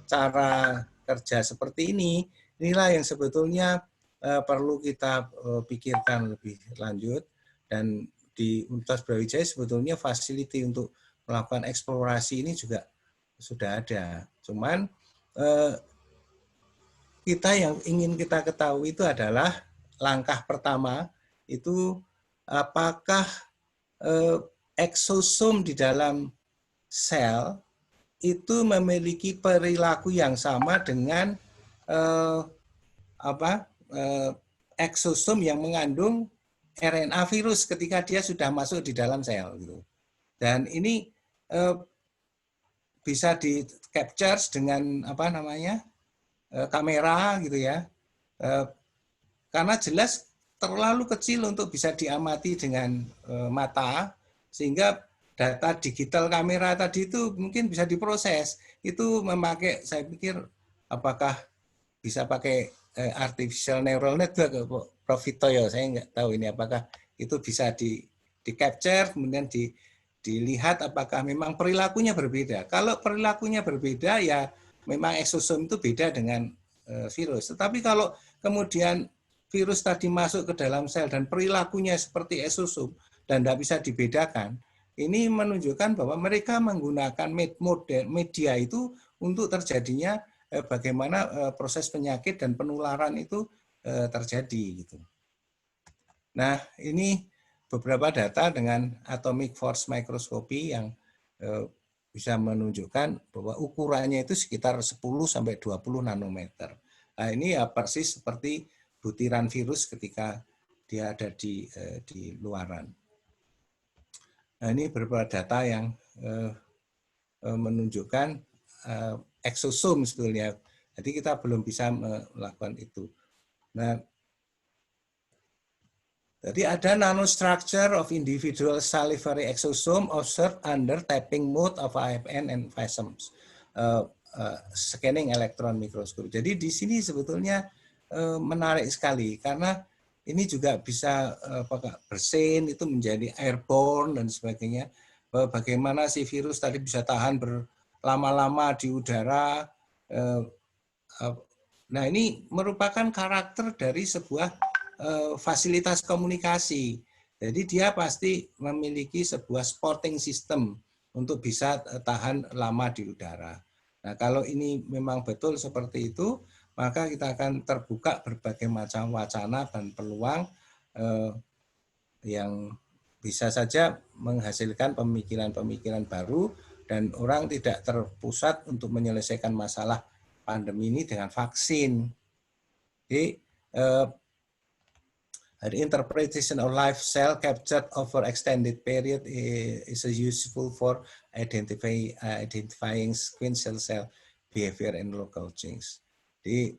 cara kerja seperti ini? Inilah yang sebetulnya perlu kita pikirkan lebih lanjut, dan di Universitas Brawijaya sebetulnya facility untuk melakukan eksplorasi ini juga sudah ada. Cuman kita yang ingin kita ketahui itu adalah langkah pertama itu apakah eksosom di dalam sel itu memiliki perilaku yang sama dengan eksosom yang mengandung RNA virus ketika dia sudah masuk di dalam sel gitu. Dan ini bisa di capture dengan kamera gitu ya, karena jelas terlalu kecil untuk bisa diamati dengan mata, sehingga data digital kamera tadi itu mungkin bisa diproses. Itu memakai, saya pikir apakah bisa pakai artificial neural network, Prof. Vitoyo, saya nggak tahu ini apakah itu bisa di capture, kemudian dilihat apakah memang perilakunya berbeda. Kalau perilakunya berbeda ya memang eksosom itu beda dengan virus. Tetapi kalau kemudian virus tadi masuk ke dalam sel dan perilakunya seperti eksosom dan tidak bisa dibedakan, ini menunjukkan bahwa mereka menggunakan media itu untuk terjadinya bagaimana proses penyakit dan penularan itu terjadi gitu. Nah, ini beberapa data dengan atomic force microscopy yang bisa menunjukkan bahwa ukurannya itu sekitar 10 sampai 20 nanometer. Nah, ini ya persis seperti butiran virus ketika dia ada di luaran. Nah, ini beberapa data yang menunjukkan eksosom sebetulnya. Jadi kita belum bisa melakukan itu. Nah, jadi ada nanostructure of individual salivary exosome observed under tapping mode of AFN and FASMs, scanning electron microscope. Jadi di sini sebetulnya menarik sekali karena ini juga bisa bersin itu menjadi airborne dan sebagainya. Bagaimana si virus tadi bisa tahan berlama-lama di udara. Nah, ini merupakan karakter dari sebuah fasilitas komunikasi. Jadi dia pasti memiliki sebuah supporting system untuk bisa tahan lama di udara. Nah, kalau ini memang betul seperti itu, maka kita akan terbuka berbagai macam wacana dan peluang yang bisa saja menghasilkan pemikiran-pemikiran baru, dan orang tidak terpusat untuk menyelesaikan masalah pandemi ini dengan vaksin. Jadi The interpretation of live cell captured over extended period is useful for identifying sequential cell behavior and local change. The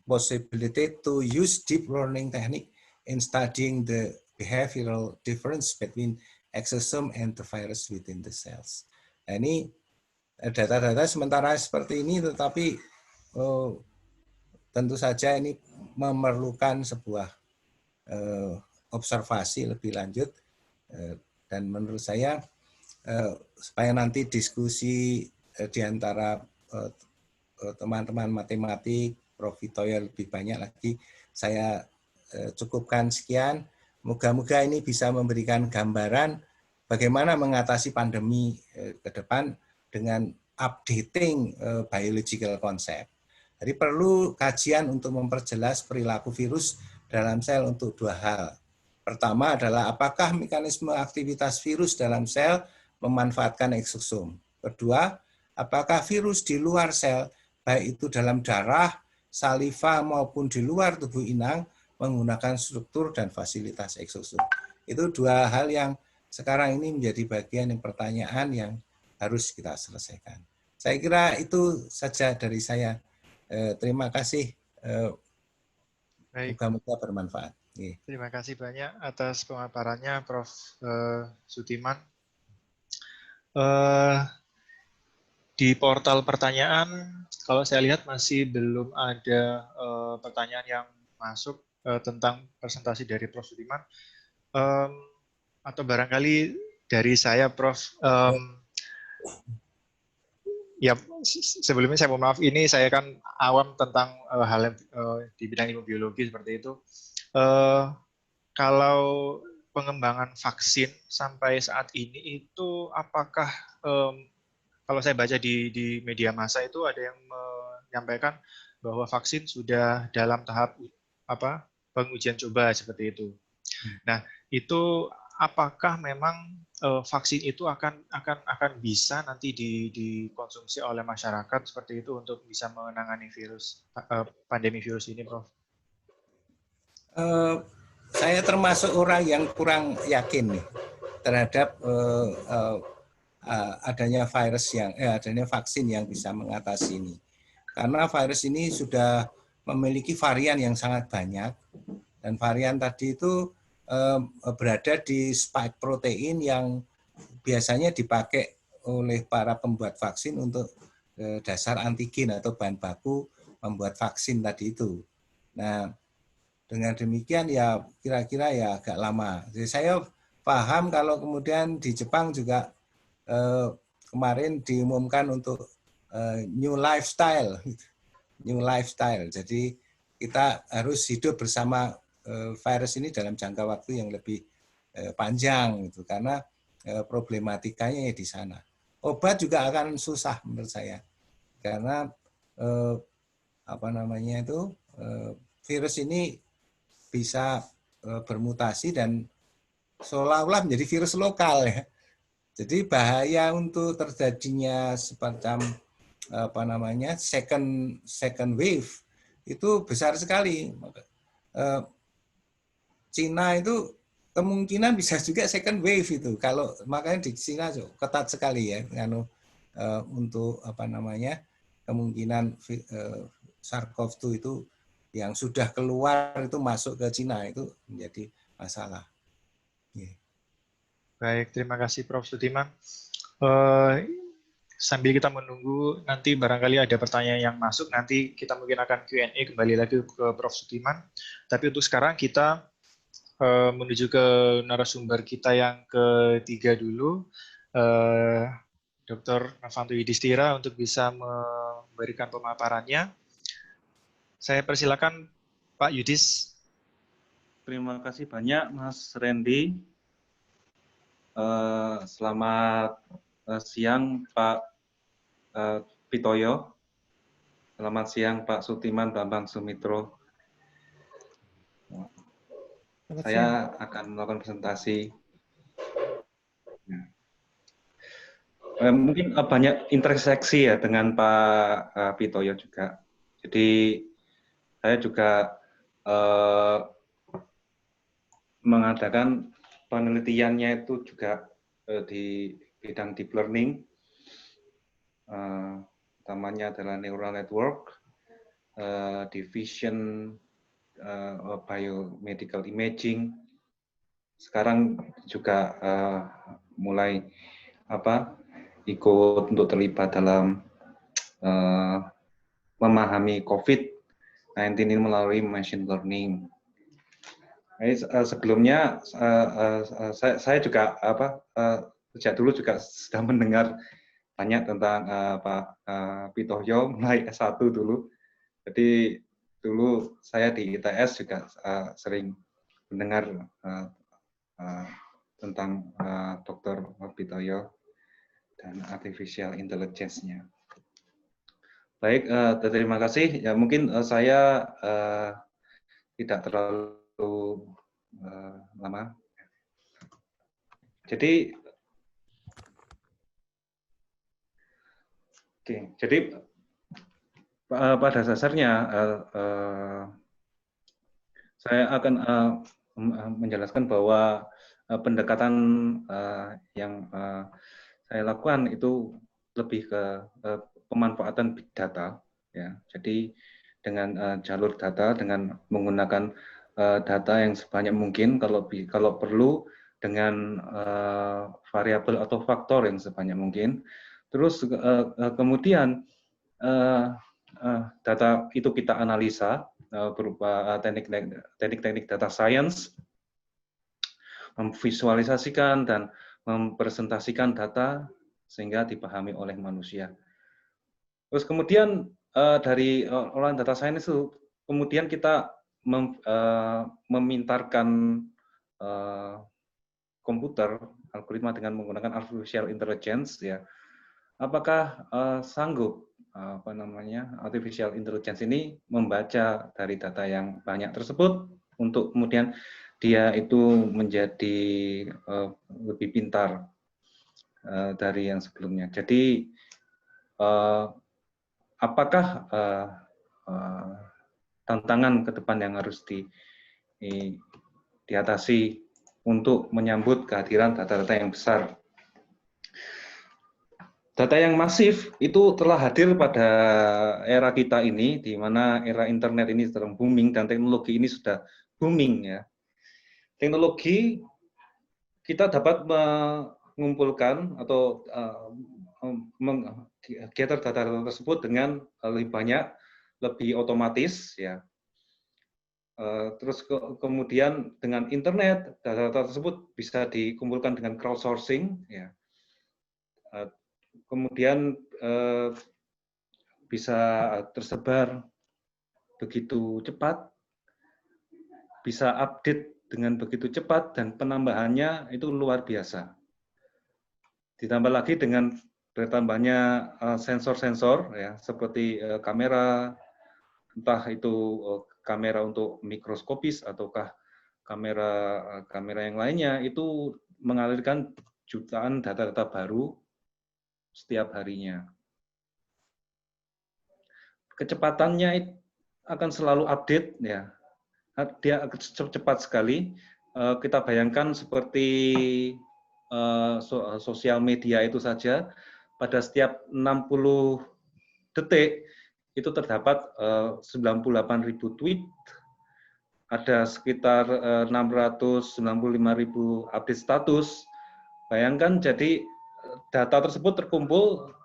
possibility to use deep learning technique in studying the behavioral difference between exosome and the virus within the cells. Nah, ini data-data sementara seperti ini, tetapi tentu saja ini memerlukan sebuah observasi lebih lanjut, dan menurut saya supaya nanti diskusi di antara teman-teman matematik, Prof. Vitoyo lebih banyak lagi, saya cukupkan sekian. Moga-moga ini bisa memberikan gambaran bagaimana mengatasi pandemi ke depan dengan updating biological concept. Jadi perlu kajian untuk memperjelas perilaku virus dalam sel untuk dua hal. Pertama adalah apakah mekanisme aktivitas virus dalam sel memanfaatkan eksosom. Kedua, apakah virus di luar sel, baik itu dalam darah, saliva maupun di luar tubuh inang, menggunakan struktur dan fasilitas eksosom. Itu dua hal yang sekarang ini menjadi bagian yang pertanyaan yang harus kita selesaikan. Saya kira itu saja dari saya. Terima kasih. Moga-moga bermanfaat. Terima kasih banyak atas pemaparannya, Prof. Sudiman. Di portal pertanyaan, kalau saya lihat masih belum ada pertanyaan yang masuk tentang presentasi dari Prof. Sudiman. Atau barangkali dari saya, Prof. Ya, sebelumnya saya mohon maaf, ini saya kan awam tentang hal di bidang ilmu biologi seperti itu. Kalau pengembangan vaksin sampai saat ini itu apakah kalau saya baca di media massa itu ada yang menyampaikan bahwa vaksin sudah dalam tahap pengujian coba seperti itu. Nah, itu apakah memang vaksin itu akan bisa nanti dikonsumsi oleh masyarakat seperti itu untuk bisa menangani pandemi virus ini, Prof? Saya termasuk orang yang kurang yakin nih terhadap adanya adanya vaksin yang bisa mengatasi ini. Karena virus ini sudah memiliki varian yang sangat banyak, dan varian tadi itu berada di spike protein yang biasanya dipakai oleh para pembuat vaksin untuk dasar antigen atau bahan baku membuat vaksin tadi itu. Nah, dengan demikian ya kira-kira ya agak lama. Jadi saya paham kalau kemudian di Jepang juga kemarin diumumkan untuk new lifestyle. Jadi kita harus hidup bersama virus ini dalam jangka waktu yang lebih panjang gitu, karena problematikanya di sana. Obat juga akan susah menurut saya, karena virus ini bisa bermutasi dan seolah-olah menjadi virus lokal ya. Jadi bahaya untuk terjadinya semacam second wave itu besar sekali. Cina itu kemungkinan bisa juga second wave itu. Kalau makanya di Cina ketat sekali ya, untuk kemungkinan SARS-CoV-2 itu yang sudah keluar itu masuk ke Cina itu menjadi masalah. Baik, terima kasih Prof. Sudiman. Sambil kita menunggu nanti barangkali ada pertanyaan yang masuk, nanti kita mungkin akan Q&A kembali lagi ke Prof. Sudiman. Tapi untuk sekarang kita menuju ke narasumber kita yang ketiga dulu, Dr. Novanto Yudhistira, untuk bisa memberikan pemaparannya. Saya persilakan Pak Yudhis. Terima kasih banyak Mas Randy. Selamat siang Pak Vitoyo. Selamat siang Pak Sudiman Bambang Sumitro. Saya akan melakukan presentasi. Mungkin banyak interseksi ya dengan Pak Vitoyo juga. Jadi saya juga mengadakan penelitiannya itu juga di bidang deep learning, utamanya adalah neural network, division, biomedical imaging. Sekarang juga mulai ikut untuk terlibat dalam memahami COVID-19 ini melalui machine learning. Sebelumnya saya juga sejak dulu juga sudah mendengar banyak tentang Pak Pitoyo mulai S1 dulu. Jadi dulu saya di ITS juga sering mendengar tentang Dr. Pitoyo dan artificial intelligence-nya. Baik, terima kasih. Ya mungkin saya tidak terlalu lama. Jadi pada dasarnya saya akan menjelaskan bahwa pendekatan yang saya lakukan itu lebih ke pemanfaatan big data, ya. Jadi dengan jalur data, dengan menggunakan data yang sebanyak mungkin, kalau perlu dengan variabel atau faktor yang sebanyak mungkin. Terus kemudian data itu kita analisa berupa teknik-teknik data science, memvisualisasikan dan mempresentasikan data sehingga dipahami oleh manusia. Terus kemudian dari olahan data science itu kemudian kita memintarkan komputer algoritma dengan menggunakan artificial intelligence, ya. Apakah sanggup artificial intelligence ini membaca dari data yang banyak tersebut untuk kemudian dia itu menjadi lebih pintar dari yang sebelumnya. Jadi apakah tantangan ke depan yang harus diatasi untuk menyambut kehadiran data-data yang besar? Data yang masif itu telah hadir pada era kita ini, di mana era internet ini sedang booming dan teknologi ini sudah booming, ya. Teknologi kita dapat mengumpulkan atau gather data tersebut dengan lebih banyak, lebih otomatis, ya. Terus kemudian dengan internet data-data tersebut bisa dikumpulkan dengan crowdsourcing, ya. Kemudian bisa tersebar begitu cepat, bisa update dengan begitu cepat, dan penambahannya itu luar biasa. Ditambah lagi dengan bertambahnya sensor-sensor, ya, seperti kamera, entah itu kamera untuk mikroskopis ataukah kamera yang lainnya, itu mengalirkan jutaan data-data baru setiap harinya. Kecepatannya akan selalu update, ya. Dia cepat sekali. Kita bayangkan seperti sosial media itu saja, pada setiap 60 detik itu terdapat 98.000 tweet, ada sekitar 695.000 update status. Bayangkan, jadi data tersebut terkumpul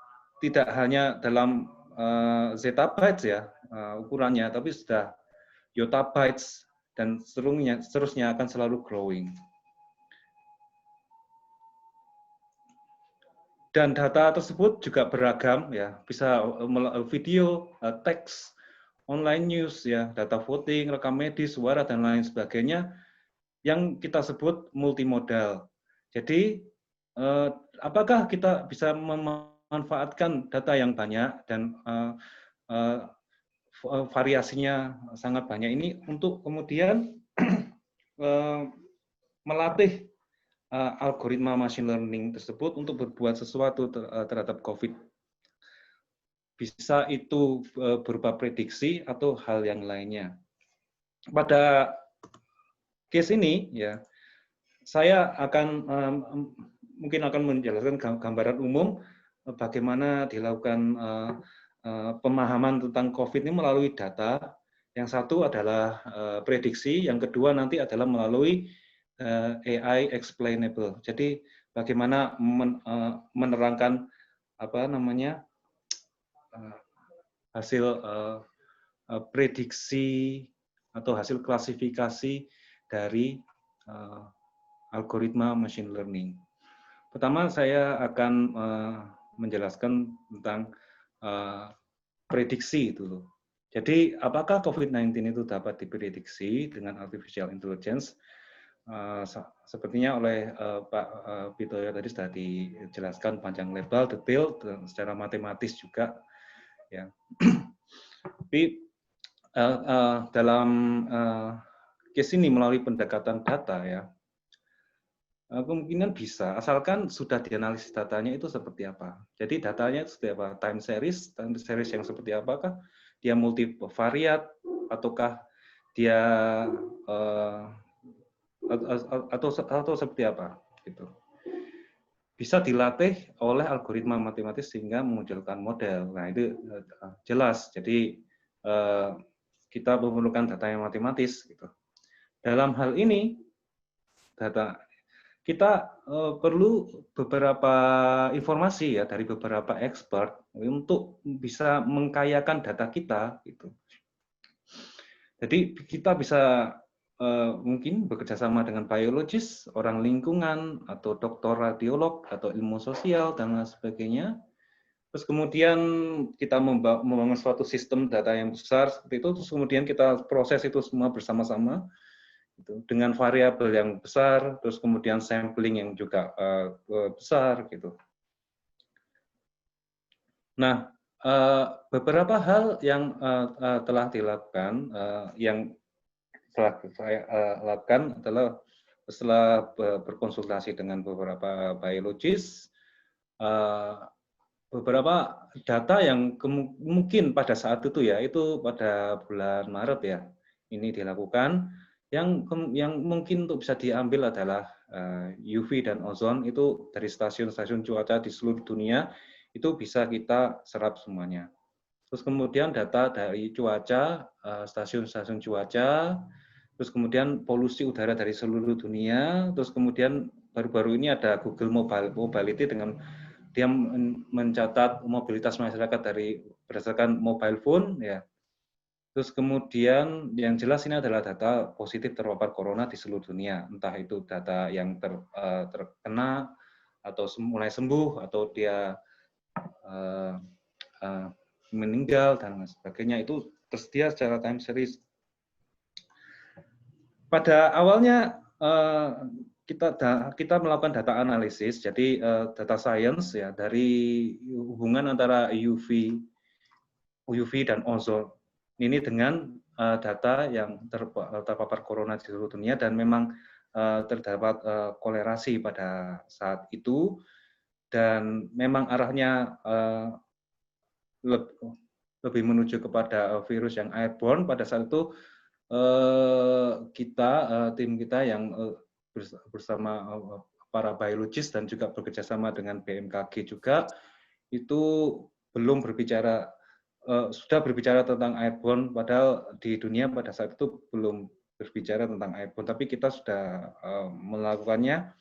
tidak hanya dalam zettabytes, ya, ukurannya, tapi sudah yottabytes, dan seterusnya akan selalu growing. Dan data tersebut juga beragam, ya, bisa video, teks, online news, ya, data voting, rekam medis, suara, dan lain sebagainya, yang kita sebut multimodal. Jadi apakah kita bisa memanfaatkan data yang banyak dan variasinya sangat banyak ini untuk kemudian melatih algoritma machine learning tersebut untuk berbuat sesuatu terhadap COVID. Bisa itu berupa prediksi atau hal yang lainnya. Pada case ini, ya, saya akan mungkin akan menjelaskan gambaran umum bagaimana dilakukan pemahaman tentang COVID ini melalui data. Yang satu adalah prediksi, yang kedua nanti adalah melalui AI explainable. Jadi bagaimana menerangkan hasil prediksi atau hasil klasifikasi dari algoritma machine learning. Pertama saya akan menjelaskan tentang prediksi dulu. Jadi apakah COVID-19 itu dapat diprediksi dengan artificial intelligence? Sepertinya oleh Pak Pitoyo tadi sudah dijelaskan panjang lebar, detail, secara matematis juga. Ya. Tapi dalam case ini melalui pendekatan data ya, kemungkinan bisa, asalkan sudah dianalisis datanya itu seperti apa. Jadi datanya itu seperti apa? Time series yang seperti apakah? Dia multivariat, ataukah dia atau seperti apa? Gitu. Bisa dilatih oleh algoritma matematis sehingga memunculkan model. Nah itu jelas. Jadi kita memerlukan data yang matematis. Gitu. Dalam hal ini, kita perlu beberapa informasi ya dari beberapa expert untuk bisa mengkayakan data kita. Gitu. Jadi kita bisa mungkin bekerjasama dengan biologis, orang lingkungan, atau dokter radiolog, atau ilmu sosial, dan lain sebagainya. Terus kemudian kita membangun suatu sistem data yang besar seperti itu, terus kemudian kita proses itu semua bersama-sama gitu, dengan variabel yang besar, terus kemudian sampling yang juga besar gitu. Nah, beberapa hal yang telah dilakukan, yang telah saya lakukan adalah setelah berkonsultasi dengan beberapa biologis, beberapa data yang mungkin pada saat itu ya, itu pada bulan Maret ya, ini dilakukan. Yang mungkin untuk bisa diambil adalah UV dan ozon itu dari stasiun-stasiun cuaca di seluruh dunia itu bisa kita serap semuanya. Terus kemudian data dari cuaca, stasiun-stasiun cuaca, terus kemudian polusi udara dari seluruh dunia, terus kemudian baru-baru ini ada Google Mobility dengan dia mencatat mobilitas masyarakat dari berdasarkan mobile phone ya. Terus kemudian yang jelas ini adalah data positif terpapar corona di seluruh dunia, entah itu data yang terkena atau mulai sembuh atau dia meninggal dan sebagainya, itu tersedia secara time series. Pada awalnya kita melakukan data analisis, jadi data science ya dari hubungan antara UV dan ozon ini dengan data yang terpapar corona di seluruh dunia, dan memang terdapat kolerasi pada saat itu, dan memang arahnya lebih menuju kepada virus yang airborne. Pada saat itu tim kita yang bersama para biologis dan juga bekerjasama dengan BMKG juga itu belum berbicara, sudah berbicara tentang airborne, padahal di dunia pada saat itu belum berbicara tentang airborne, tapi kita sudah melakukannya,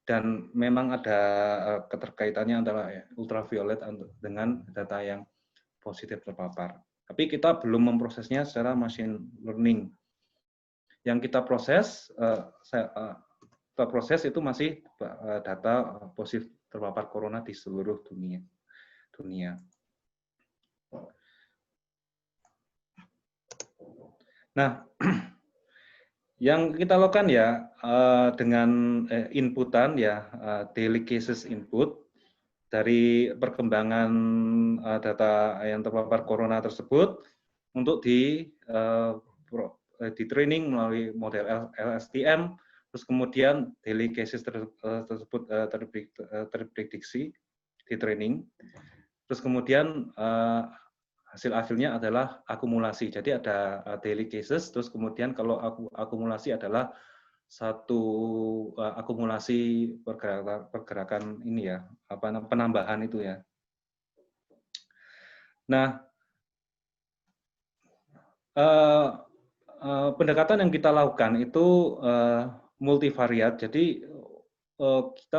dan memang ada keterkaitannya antara ultraviolet dengan data yang positif terpapar. Tapi kita belum memprosesnya secara machine learning. Yang kita proses itu masih data positif terpapar corona di seluruh dunia. Nah, yang kita lakukan ya dengan inputan ya daily cases input dari perkembangan data yang terpapar corona tersebut untuk di training melalui model LSTM, terus kemudian daily cases tersebut terprediksi di training, terus kemudian hasil-hasilnya adalah akumulasi. Jadi ada daily cases, terus kemudian kalau akumulasi adalah satu akumulasi pergerakan ini ya, penambahan itu ya. Nah, pendekatan yang kita lakukan itu multivariat. Jadi kita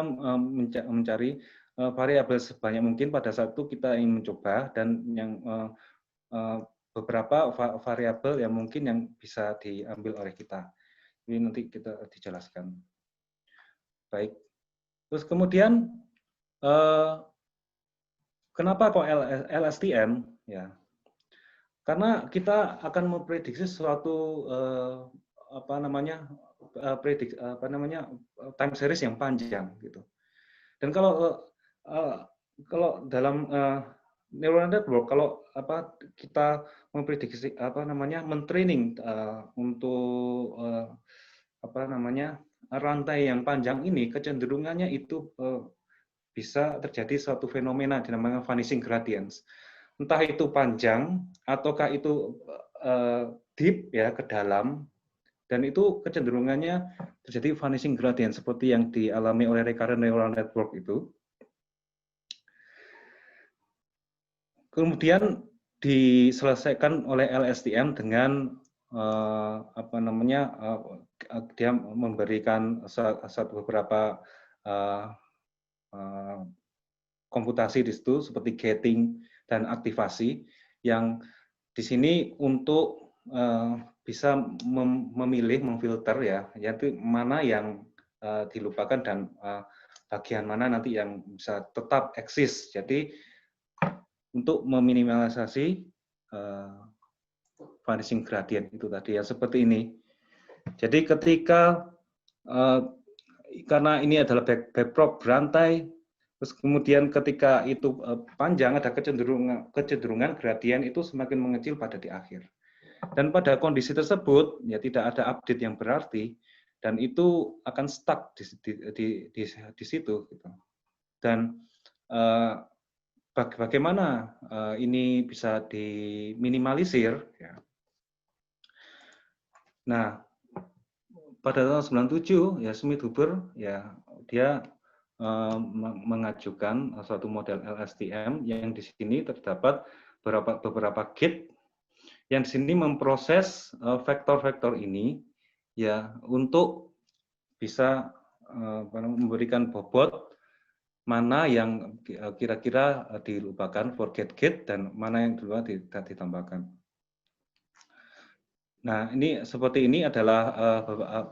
mencari variabel sebanyak mungkin pada saat itu kita ingin mencoba, dan yang beberapa variabel yang mungkin yang bisa diambil oleh kita. Ini nanti kita dijelaskan. Baik. Terus kemudian kenapa kok LSTM? Ya, karena kita akan memprediksi suatu time series yang panjang gitu. Dan kalau dalam neural network, kalau kita memprediksi mentraining untuk rantai yang panjang ini, kecenderungannya itu bisa terjadi suatu fenomena dinamakan vanishing gradients. Entah itu panjang ataukah itu deep ya, ke dalam, dan itu kecenderungannya terjadi vanishing gradient seperti yang dialami oleh recurrent neural network itu. Kemudian diselesaikan oleh LSTM dengan dia memberikan beberapa komputasi di situ seperti gating dan aktivasi, yang di sini untuk bisa memilih, memfilter ya, yaitu mana yang dilupakan dan bagian mana nanti yang bisa tetap eksis. Jadi untuk meminimalisasi vanishing gradient itu tadi ya, seperti ini. Jadi ketika karena ini adalah backprop berantai, terus kemudian ketika itu panjang, ada kecenderungan gradien itu semakin mengecil pada di akhir. Dan pada kondisi tersebut ya tidak ada update yang berarti, dan itu akan stuck di situ. Gitu. Dan bagaimana ini bisa diminimalisir? Ya. Nah, pada tahun 97 ya Schmidhuber ya dia mengajukan suatu model LSTM yang di sini terdapat beberapa gate yang di sini memproses vektor-vektor ini ya untuk bisa memberikan bobot mana yang kira-kira dilupakan, forget gate, dan mana yang dulu ditambahkan. Nah, ini seperti ini adalah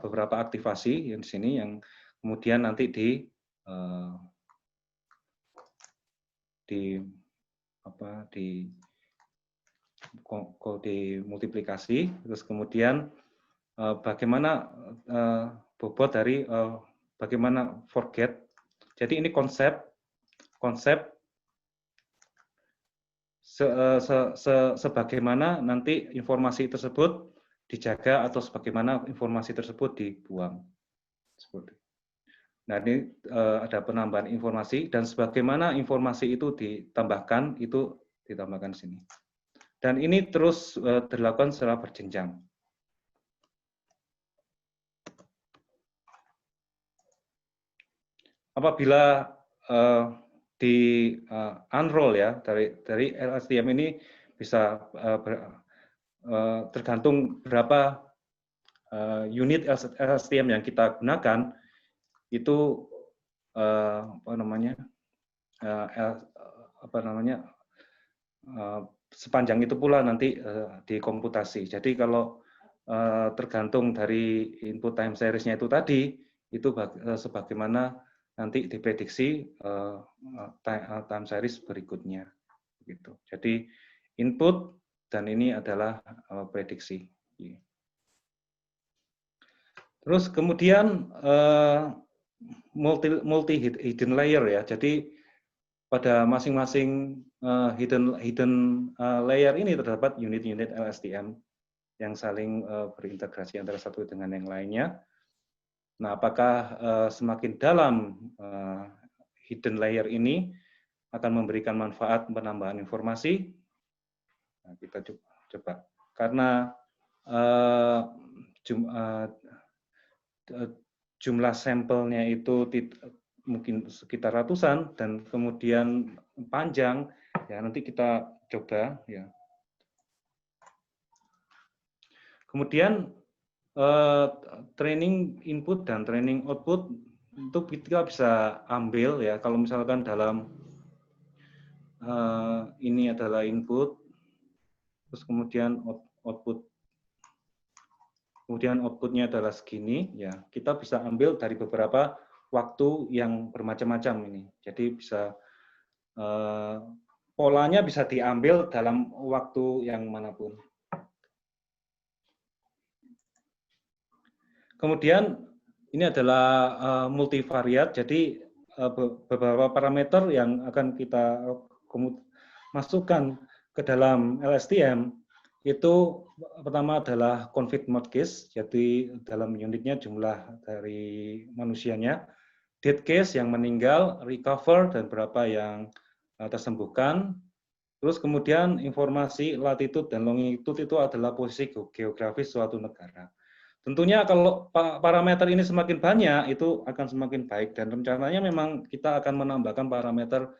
beberapa aktivasi yang di sini yang kemudian nanti dimultiplikasi, terus kemudian bagaimana bobot dari bagaimana forget. Jadi ini konsep sebagaimana nanti informasi tersebut dijaga atau sebagaimana informasi tersebut dibuang. Seperti. Nah, ini ada penambahan informasi, dan sebagaimana informasi itu ditambahkan di sini. Dan ini terus dilakukan secara berjenjang. Apabila di unroll ya dari LSTM ini bisa tergantung berapa unit LSTM yang kita gunakan, itu sepanjang itu pula nanti dikomputasi. Jadi kalau tergantung dari input time series-nya itu tadi, itu sebagaimana nanti diprediksi time series berikutnya. Gitu. Jadi input dan ini adalah prediksi. Terus kemudian multi hidden layer ya. Jadi pada masing-masing hidden layer ini terdapat unit-unit LSTM yang saling berintegrasi antara satu dengan yang lainnya. Nah, apakah semakin dalam hidden layer ini akan memberikan manfaat penambahan informasi? Nah, kita coba. Karena jumlah sampelnya itu mungkin sekitar ratusan, dan kemudian panjang, ya nanti kita coba ya. Kemudian training input dan training output itu kita bisa ambil ya, kalau misalkan dalam ini adalah input, terus kemudian output, kemudian outputnya adalah segini, ya kita bisa ambil dari beberapa waktu yang bermacam-macam ini. Jadi bisa polanya bisa diambil dalam waktu yang manapun. Kemudian ini adalah multivariat, jadi beberapa parameter yang akan kita masukkan ke dalam LSTM itu pertama adalah config mode case, jadi dalam unitnya jumlah dari manusianya, dead case yang meninggal, recover dan berapa yang tersembuhkan. Terus kemudian informasi latitude dan longitude itu adalah posisi geografis suatu negara. Tentunya kalau parameter ini semakin banyak, itu akan semakin baik. Dan rencananya memang kita akan menambahkan parameter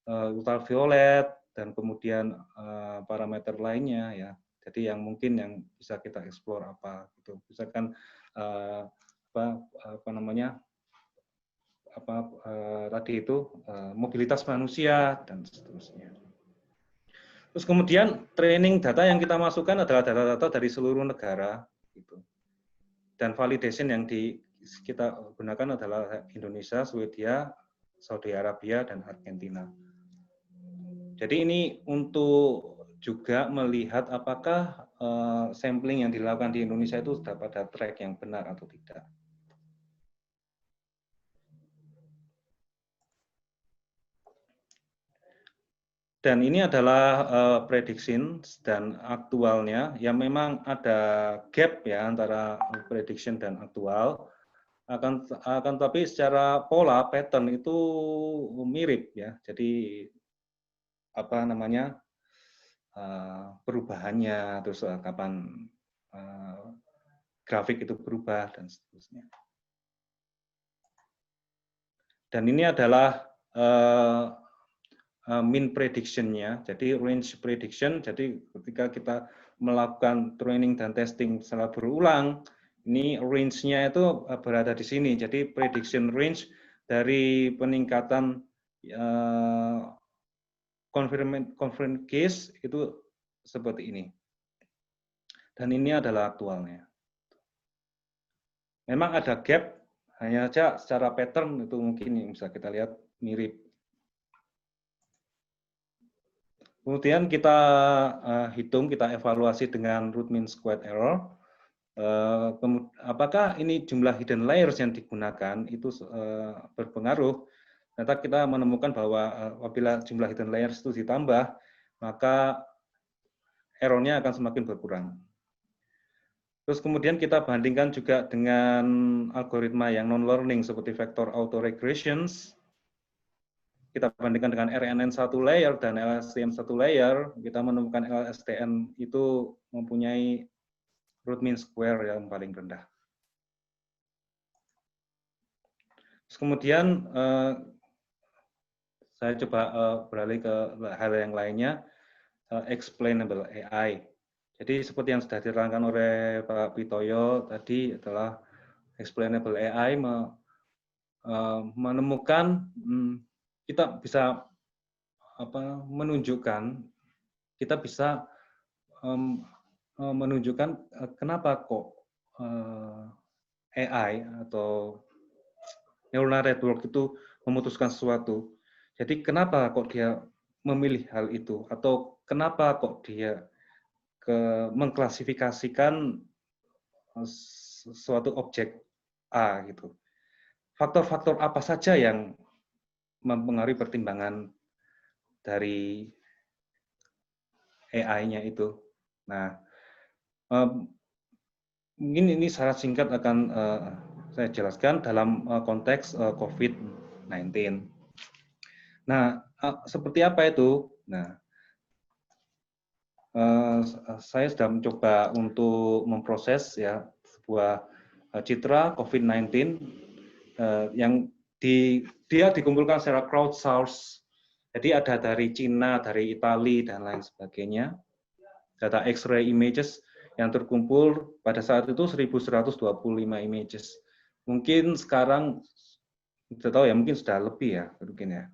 ultraviolet dan kemudian parameter lainnya ya. Jadi yang mungkin yang bisa kita explore apa gitu. Misalkan tadi itu mobilitas manusia dan seterusnya. Terus kemudian training data yang kita masukkan adalah data-data dari seluruh negara gitu. Dan validation yang kita gunakan adalah Indonesia, Swedia, Saudi Arabia, dan Argentina. Jadi ini untuk juga melihat apakah sampling yang dilakukan di Indonesia itu sudah pada track yang benar atau tidak. Dan ini adalah prediction dan aktualnya, yang memang ada gap ya antara prediction dan aktual. Akan tapi secara pola pattern itu mirip ya. Jadi apa namanya perubahannya, terus kapan grafik itu berubah dan seterusnya. Dan ini adalah mean prediction-nya, jadi range prediction. Jadi ketika kita melakukan training dan testing secara berulang, ini range-nya itu berada di sini. Jadi prediction range dari peningkatan confirmed case itu seperti ini. Dan ini adalah aktualnya. Memang ada gap, hanya saja secara pattern itu mungkin yang bisa kita lihat mirip. Kemudian kita hitung, kita evaluasi dengan root mean squared error. Apakah ini jumlah hidden layers yang digunakan itu berpengaruh? Ternyata kita menemukan bahwa apabila jumlah hidden layers itu ditambah, maka error-nya akan semakin berkurang. Terus kemudian kita bandingkan juga dengan algoritma yang non-learning seperti vector autoregressions. Kita bandingkan dengan RNN satu layer dan LSTM satu layer, kita menemukan LSTM itu mempunyai root mean square yang paling rendah. Terus kemudian saya coba beralih ke hal yang lainnya, explainable AI. Jadi seperti yang sudah diterangkan oleh Pak Pitoyo tadi adalah explainable AI menemukan kita bisa menunjukkan, kita bisa menunjukkan kenapa kok AI atau neural network itu memutuskan sesuatu. Jadi kenapa kok dia memilih hal itu, atau kenapa kok dia mengklasifikasikan suatu objek A gitu. Faktor-faktor apa saja yang mempengaruhi pertimbangan dari AI-nya itu. Nah, mungkin ini secara singkat akan saya jelaskan dalam konteks COVID-19. Nah, seperti apa itu? Nah, saya sudah mencoba untuk memproses ya sebuah citra COVID-19 yang dia dikumpulkan secara crowdsource. Jadi ada dari Cina, dari Italia, dan lain sebagainya. Data X-ray images yang terkumpul pada saat itu 1.125 images. Mungkin sekarang, tidak tahu ya, mungkin sudah lebih ya, mungkin ya.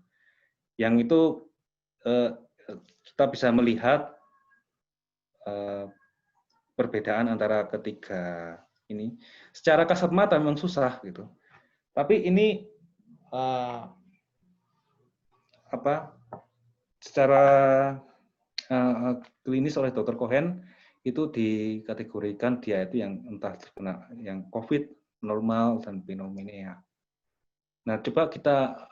Yang itu kita bisa melihat perbedaan antara ketiga ini. Secara kasat mata memang susah gitu. Tapi ini secara klinis oleh Dr. Cohen itu dikategorikan dia itu yang entah terkena yang COVID, normal, dan pneumonia. Nah, coba kita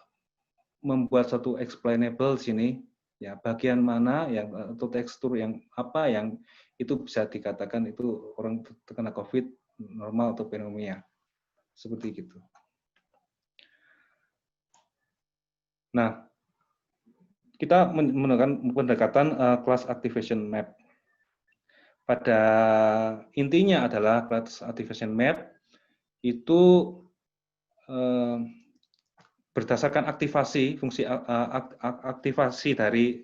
membuat satu explainable sini, ya bagian mana yang atau tekstur yang apa yang itu bisa dikatakan itu orang terkena COVID, normal, atau pneumonia. Seperti gitu. Nah, kita menggunakan pendekatan class activation map. Pada intinya adalah class activation map itu berdasarkan aktivasi, fungsi aktivasi dari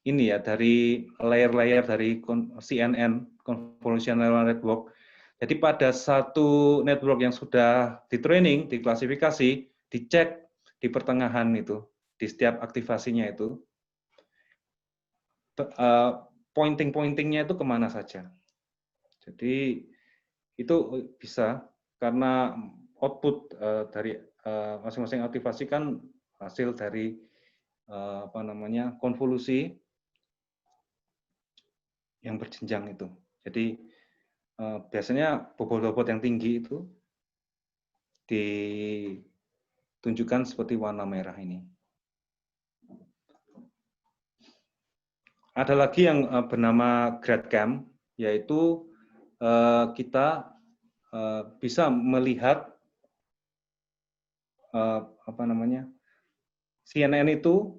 ini ya, dari layer-layer dari CNN, Convolutional Network. Jadi pada satu network yang sudah di-training, diklasifikasi, dicek di pertengahan itu, di setiap aktivasinya itu, pointing-pointingnya itu kemana saja. Jadi itu bisa karena output dari masing-masing aktivasi kan hasil dari konvolusi yang berjenjang itu. Jadi biasanya bobot-bobot yang tinggi itu ditunjukkan seperti warna merah ini. Ada lagi yang bernama GradCam, yaitu kita bisa melihat CNN itu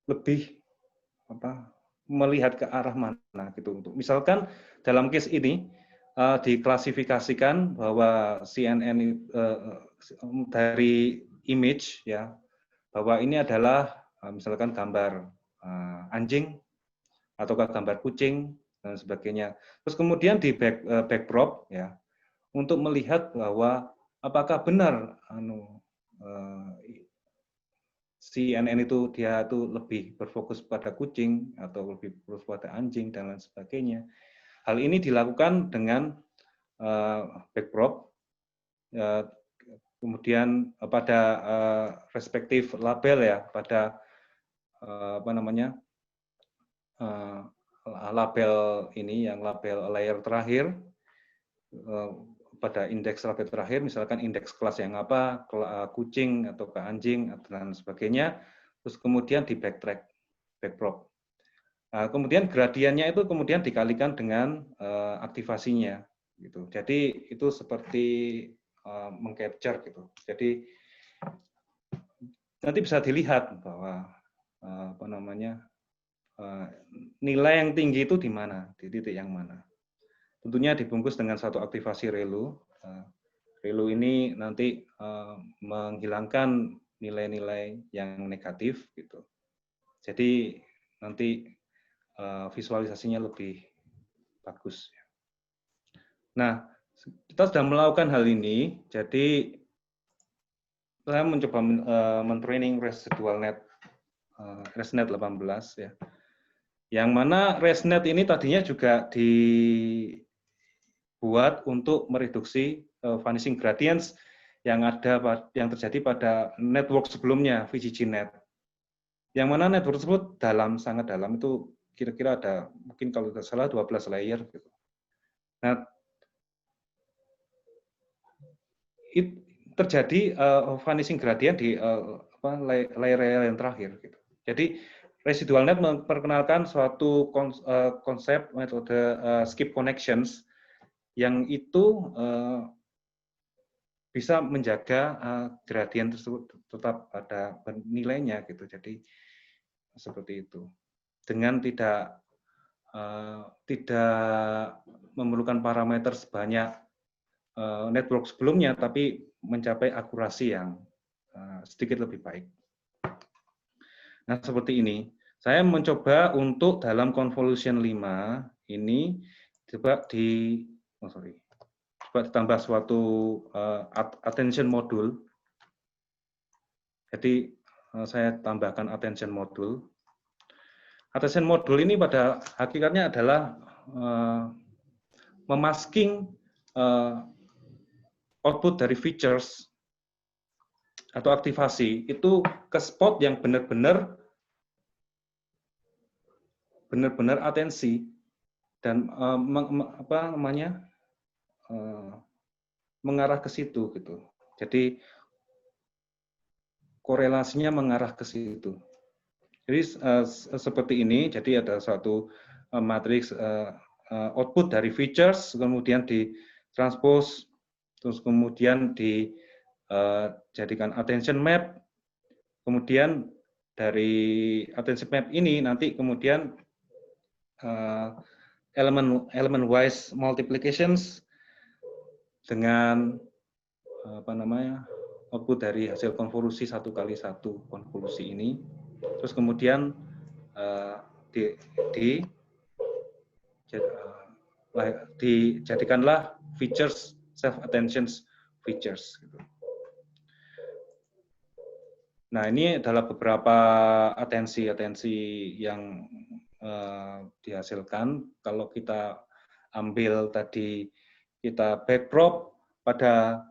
lebih melihat ke arah mana gitu. Misalkan dalam case ini diklasifikasikan bahwa CNN dari image ya, bahwa ini adalah misalkan gambar anjing ataukah gambar kucing dan sebagainya. Terus kemudian di backdrop ya, untuk melihat bahwa apakah benar CNN itu dia itu lebih berfokus pada kucing atau lebih berfokus pada anjing dan lain sebagainya. Hal ini dilakukan dengan backdrop, kemudian pada respektif label ya, pada label ini yang label layer terakhir, pada indeks label terakhir, misalkan indeks kelas yang apa, kucing atau ke anjing dan sebagainya, terus kemudian di backdrop. Nah, kemudian gradiennya itu kemudian dikalikan dengan aktivasinya, gitu. Jadi itu seperti mengcapture gitu. Jadi nanti bisa dilihat bahwa nilai yang tinggi itu di mana, di titik yang mana. Tentunya dibungkus dengan satu aktivasi relu. Relu ini nanti menghilangkan nilai-nilai yang negatif, gitu. Jadi nanti visualisasinya lebih bagus. Nah, kita sudah melakukan hal ini. Jadi saya mencoba men-training ResNet 18 ya. Yang mana ResNet ini tadinya juga dibuat untuk mereduksi vanishing gradients yang terjadi pada network sebelumnya, VGGNet. Yang mana network tersebut sangat dalam, itu kira-kira ada mungkin kalau tidak salah 12 layer gitu. Nah, terjadi vanishing gradient di layer yang terakhir gitu. Jadi ResidualNet memperkenalkan suatu konsep metode skip connections yang itu bisa menjaga gradien tersebut tetap ada nilainya gitu. Jadi seperti itu. Dengan tidak memerlukan parameter sebanyak network sebelumnya, tapi mencapai akurasi yang sedikit lebih baik. Nah, seperti ini. Saya mencoba untuk dalam convolution 5 ini coba ditambah suatu attention module. Jadi saya tambahkan attention module. Attention module ini pada hakikatnya adalah memasking output dari features atau aktivasi itu ke spot yang benar-benar atensi dan mengarah ke situ gitu. Jadi korelasinya mengarah ke situ. Jadi seperti ini. Jadi ada suatu matriks output dari features, kemudian ditranspose, terus kemudian dijadikan attention map, kemudian dari attention map ini nanti kemudian element wise multiplications dengan output dari hasil konvolusi 1 kali 1 konvolusi ini, terus kemudian dijadikanlah features self attention features gitu. Nah, ini adalah beberapa atensi yang dihasilkan. Kalau kita ambil tadi, kita backprop pada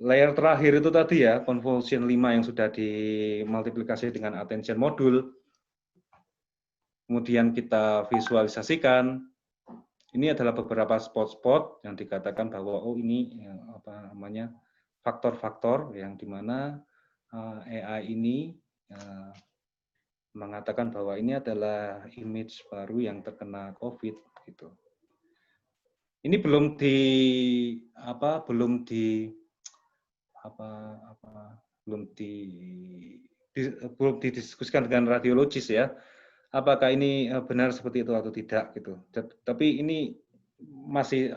layer terakhir itu tadi ya, convolution 5 yang sudah dimultiplikasi dengan attention module. Kemudian kita visualisasikan. Ini adalah beberapa spot-spot yang dikatakan bahwa ini faktor-faktor yang dimana AI ini mengatakan bahwa ini adalah image baru yang terkena COVID gitu. Ini belum didiskusikan dengan radiologis ya. Apakah ini benar seperti itu atau tidak gitu. Tapi ini masih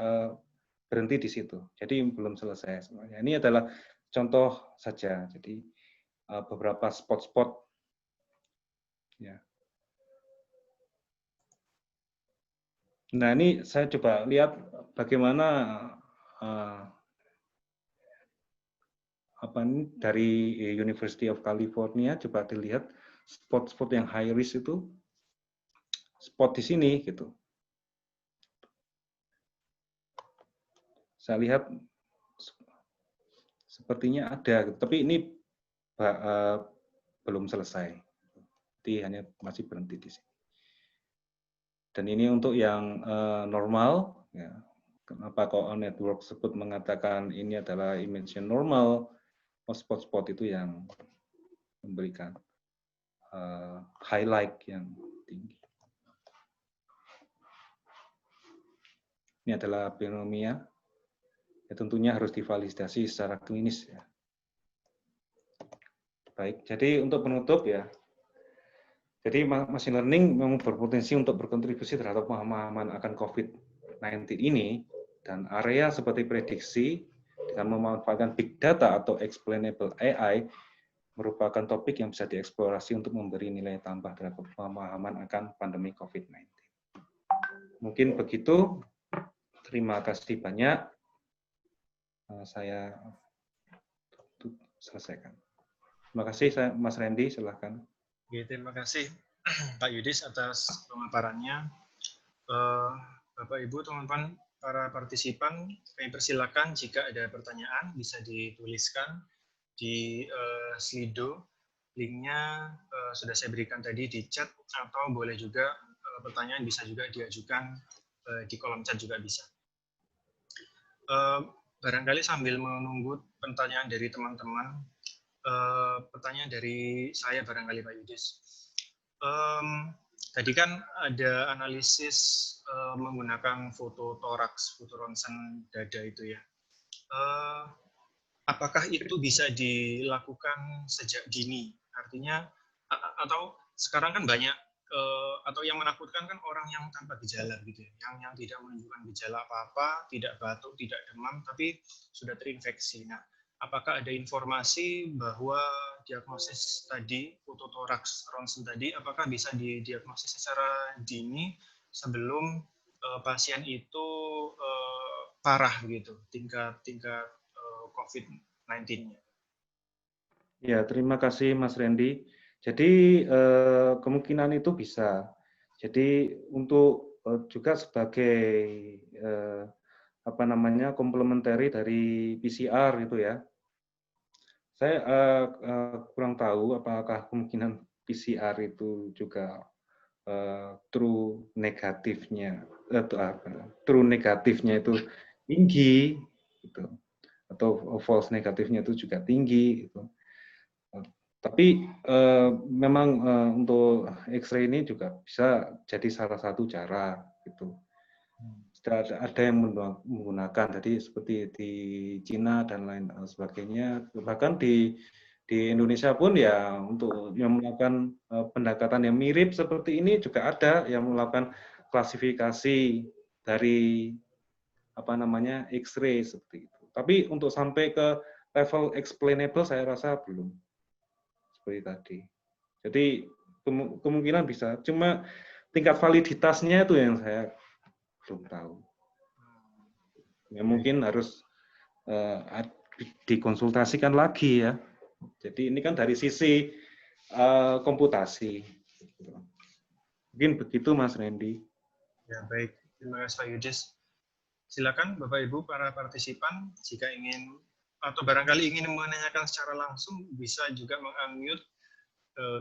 berhenti di situ. Jadi belum selesai sebenarnya. Ini adalah contoh saja. Jadi beberapa spot-spot ya. Nah, ini saya coba lihat bagaimana dari University of California, coba dilihat spot-spot yang high risk itu spot di sini gitu. Saya lihat sepertinya ada, tapi ini belum selesai. Jadi hanya masih berhenti di sini. Dan ini untuk yang normal, ya. Kenapa kok network tersebut mengatakan ini adalah image yang normal? Spot-spot itu yang memberikan highlight yang tinggi. Ini adalah pneumonia. Ya, tentunya harus divalidasi secara klinis ya. Baik, jadi untuk penutup ya. Jadi machine learning memang berpotensi untuk berkontribusi terhadap pemahaman akan COVID-19 ini, dan area seperti prediksi dengan memanfaatkan big data atau explainable AI merupakan topik yang bisa dieksplorasi untuk memberi nilai tambah terhadap pemahaman akan pandemi COVID-19. Mungkin begitu. Terima kasih banyak. Saya selesaikan. Terima kasih, Mas Randy, silakan. Oke, terima kasih Pak Yudis atas pemaparannya. Bapak Ibu, teman-teman, para partisipan, kami persilakan jika ada pertanyaan bisa dituliskan di Slido. Linknya sudah saya berikan tadi di chat, atau boleh juga pertanyaan bisa juga diajukan di kolom chat juga bisa. Barangkali sambil menunggu pertanyaan dari teman-teman, pertanyaan dari saya barangkali Pak Yudis. Tadi kan ada analisis menggunakan foto toraks, foto ronsen dada itu ya. Apakah itu bisa dilakukan sejak dini? Artinya, atau sekarang kan banyak atau yang menakutkan kan orang yang tanpa gejala gitu ya, yang tidak menunjukkan gejala apa-apa, tidak batuk, tidak demam, tapi sudah terinfeksi. Nah, apakah ada informasi bahwa diagnosis tadi, fototoraks ronsen tadi, apakah bisa didiagnosis secara dini sebelum pasien itu parah begitu, tingkat COVID-19-nya? Ya, terima kasih Mas Randy. Jadi kemungkinan itu bisa. Jadi untuk juga sebagai komplementari dari PCR itu ya. Saya kurang tahu apakah kemungkinan PCR itu juga true negatifnya itu tinggi gitu, atau false negatifnya itu juga tinggi gitu. Tapi memang untuk X-ray ini juga bisa jadi salah satu cara gitu. Ada yang menggunakan tadi seperti di Cina dan lain sebagainya. Bahkan di Indonesia pun ya untuk yang melakukan pendekatan yang mirip seperti ini juga ada yang melakukan klasifikasi dari X-ray seperti itu. Tapi untuk sampai ke level explainable saya rasa belum. Seperti tadi. Jadi kemungkinan bisa, cuma tingkat validitasnya itu yang saya belum tahu. Ya mungkin harus dikonsultasikan lagi ya. Jadi ini kan dari sisi komputasi. Mungkin begitu Mas Randy. Ya baik, terima kasih Pak Yudis. Silakan Bapak Ibu para partisipan jika ingin atau barangkali ingin menanyakan secara langsung bisa juga meng-unmute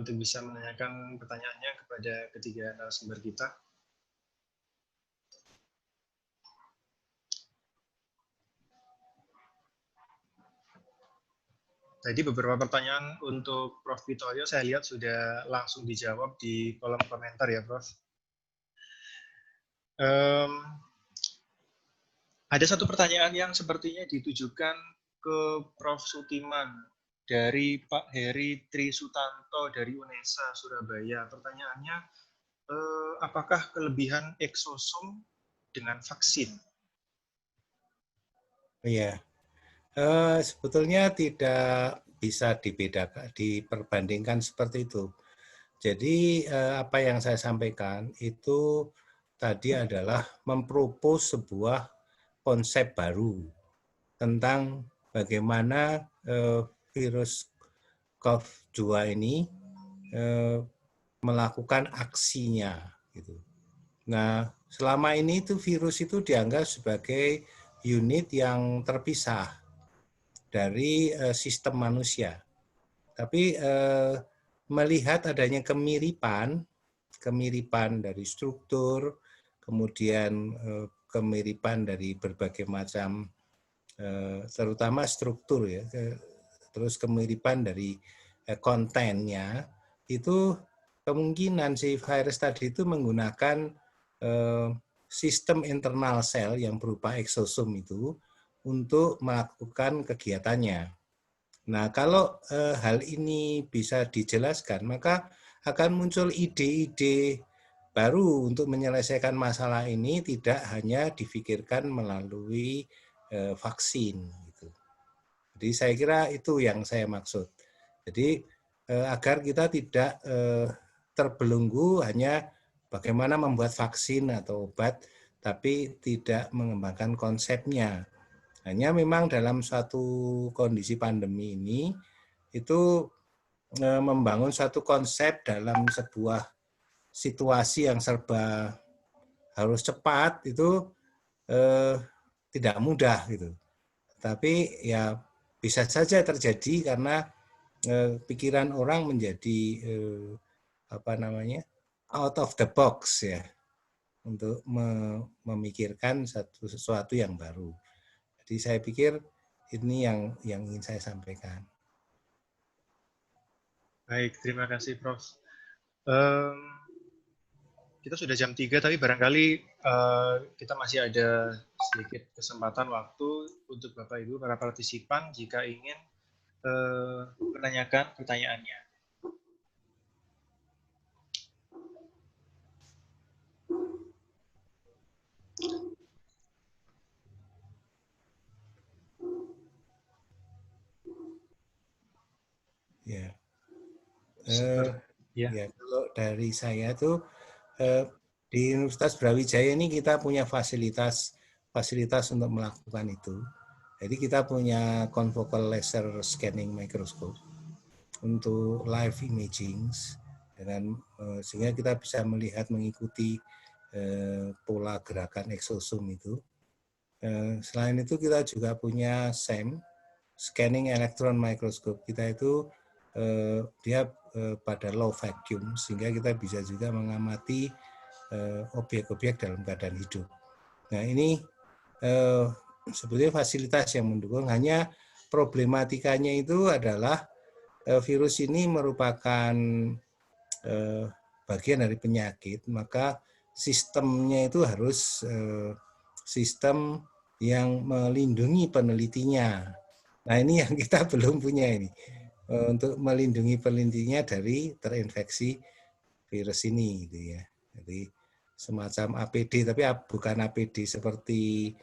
untuk bisa menanyakan pertanyaannya kepada ketiga narasumber kita. Tadi beberapa pertanyaan untuk Prof. Vitoyo saya lihat sudah langsung dijawab di kolom komentar ya Prof. Ada satu pertanyaan yang sepertinya ditujukan ke Prof. Sutiman dari Pak Heri Trisutanto dari UNESA Surabaya. Pertanyaannya, apakah kelebihan eksosom dengan vaksin? Iya, sebetulnya tidak bisa dibedakan, diperbandingkan seperti itu. Jadi apa yang saya sampaikan itu tadi adalah mempropos sebuah konsep baru tentang bagaimana virus COV-2 ini melakukan aksinya. Gitu. Nah, selama ini itu virus itu dianggap sebagai unit yang terpisah dari sistem manusia. Tapi melihat adanya kemiripan dari struktur, kemudian kemiripan dari berbagai macam, terutama struktur ya, terus kemiripan dari kontennya, itu kemungkinan si virus tadi itu menggunakan sistem internal sel yang berupa eksosom itu untuk melakukan kegiatannya. Nah, kalau hal ini bisa dijelaskan, maka akan muncul ide-ide baru untuk menyelesaikan masalah ini, tidak hanya difikirkan melalui vaksin. Gitu. Jadi saya kira itu yang saya maksud. Jadi agar kita tidak terbelenggu hanya bagaimana membuat vaksin atau obat, tapi tidak mengembangkan konsepnya. Hanya memang dalam suatu kondisi pandemi ini, itu membangun satu konsep dalam sebuah situasi yang serba harus cepat, itu tidak mudah gitu. Tapi ya bisa saja terjadi karena pikiran orang menjadi out of the box ya, untuk memikirkan sesuatu yang baru. Jadi saya pikir ini yang ingin saya sampaikan. Baik, terima kasih Prof. Kita sudah jam 3, tapi barangkali kita masih ada sedikit kesempatan waktu untuk Bapak Ibu para partisipan jika ingin menanyakan pertanyaannya. Ya. Ya. Ya, kalau dari saya tuh di Universitas Brawijaya ini kita punya fasilitas untuk melakukan itu. Jadi kita punya confocal laser scanning microscope untuk live imaging dengan sehingga kita bisa melihat mengikuti pola gerakan eksosom itu. Selain itu kita juga punya SEM, scanning electron microscope. Kita itu dia pada low vacuum sehingga kita bisa juga mengamati objek-objek dalam keadaan hidup. Nah ini sebetulnya fasilitas yang mendukung, hanya problematikanya itu adalah virus ini merupakan bagian dari penyakit, maka sistemnya itu harus sistem yang melindungi penelitinya. Nah ini yang kita belum punya ini, untuk melindungi penelitinya dari terinfeksi virus ini, gitu ya. Jadi semacam APD, tapi bukan APD seperti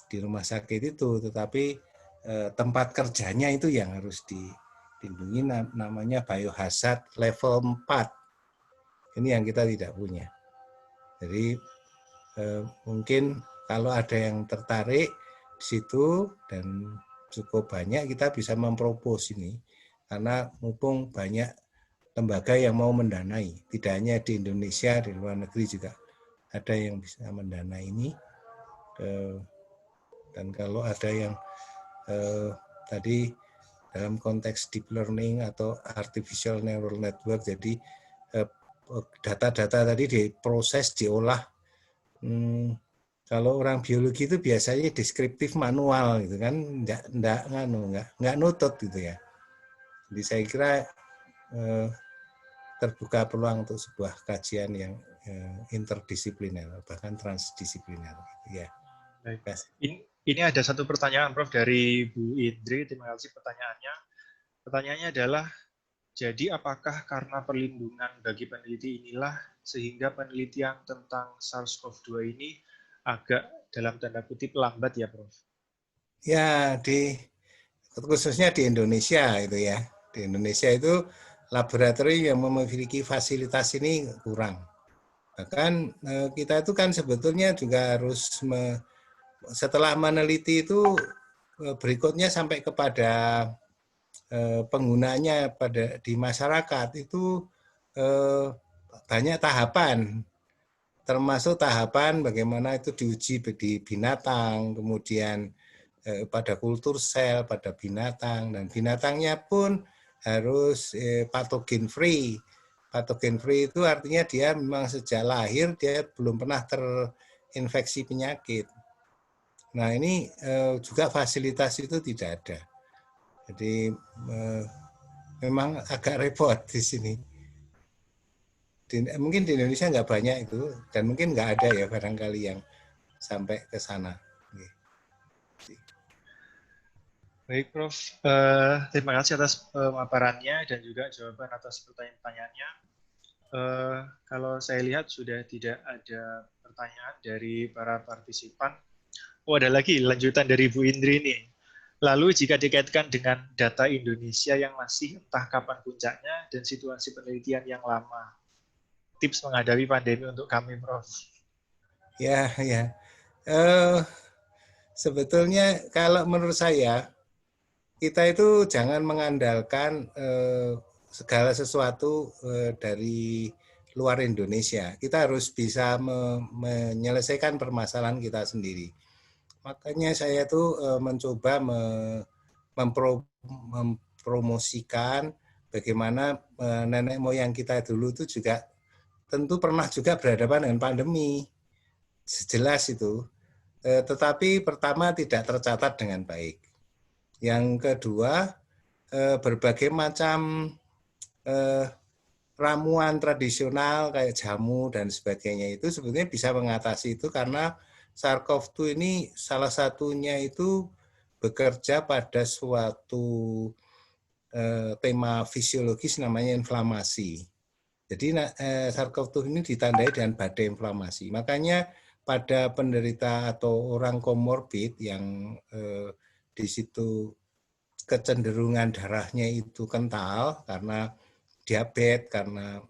di rumah sakit itu, tetapi tempat kerjanya itu yang harus dilindungi, namanya biohazard level 4. Ini yang kita tidak punya. Jadi mungkin kalau ada yang tertarik di situ dan cukup banyak, kita bisa mempropos ini, karena mumpung banyak lembaga yang mau mendanai, tidak hanya di Indonesia, di luar negeri juga ada yang bisa mendanai ini. Dan kalau ada yang tadi dalam konteks deep learning atau artificial neural network, jadi data-data tadi diproses, diolah. Kalau orang biologi itu biasanya deskriptif manual gitu kan, nggak nutut gitu ya. Jadi saya kira terbuka peluang untuk sebuah kajian yang interdisipliner, bahkan transdisipliner. Ya. Baik. Ini ada satu pertanyaan, Prof, dari Bu Indri. Terima kasih pertanyaannya. Pertanyaannya adalah, jadi apakah karena perlindungan bagi peneliti inilah sehingga penelitian tentang SARS-CoV-2 ini agak dalam tanda kutip lambat ya, Prof? Ya, khususnya di Indonesia itu ya. Di Indonesia itu laboratorium yang memiliki fasilitas ini kurang. Bahkan kita itu kan sebetulnya juga harus setelah meneliti itu berikutnya sampai kepada penggunanya di masyarakat itu banyak tahapan, termasuk tahapan bagaimana itu diuji di binatang, kemudian pada kultur sel, pada binatang, dan binatangnya pun harus patogen free. Patogen free itu artinya dia memang sejak lahir dia belum pernah terinfeksi penyakit. Nah ini juga fasilitas itu tidak ada. Jadi memang agak repot di sini. Mungkin di Indonesia nggak banyak itu, dan mungkin nggak ada ya barangkali yang sampai ke sana. Baik, Prof. Terima kasih atas pemaparannya dan juga jawaban atas pertanyaan-pertanyaannya. Kalau saya lihat sudah tidak ada pertanyaan dari para partisipan. Oh, ada lagi lanjutan dari Bu Indri ini. Lalu jika dikaitkan dengan data Indonesia yang masih entah kapan puncaknya dan situasi penelitian yang lama, tips menghadapi pandemi untuk kami, Prof. Ya. Sebetulnya kalau menurut saya, kita itu jangan mengandalkan segala sesuatu dari luar Indonesia. Kita harus bisa menyelesaikan permasalahan kita sendiri. Makanya saya tuh mencoba mempromosikan bagaimana nenek moyang kita dulu itu juga tentu pernah juga berhadapan dengan pandemi. Jelas itu. Tetapi pertama tidak tercatat dengan baik. Yang kedua, berbagai macam ramuan tradisional kayak jamu dan sebagainya itu sebetulnya bisa mengatasi itu, karena SARS-CoV-2 ini salah satunya itu bekerja pada suatu tema fisiologis namanya inflamasi. Jadi SARS-CoV-2 ini ditandai dengan badai inflamasi. Makanya pada penderita atau orang komorbid yang di situ kecenderungan darahnya itu kental karena diabetes, karena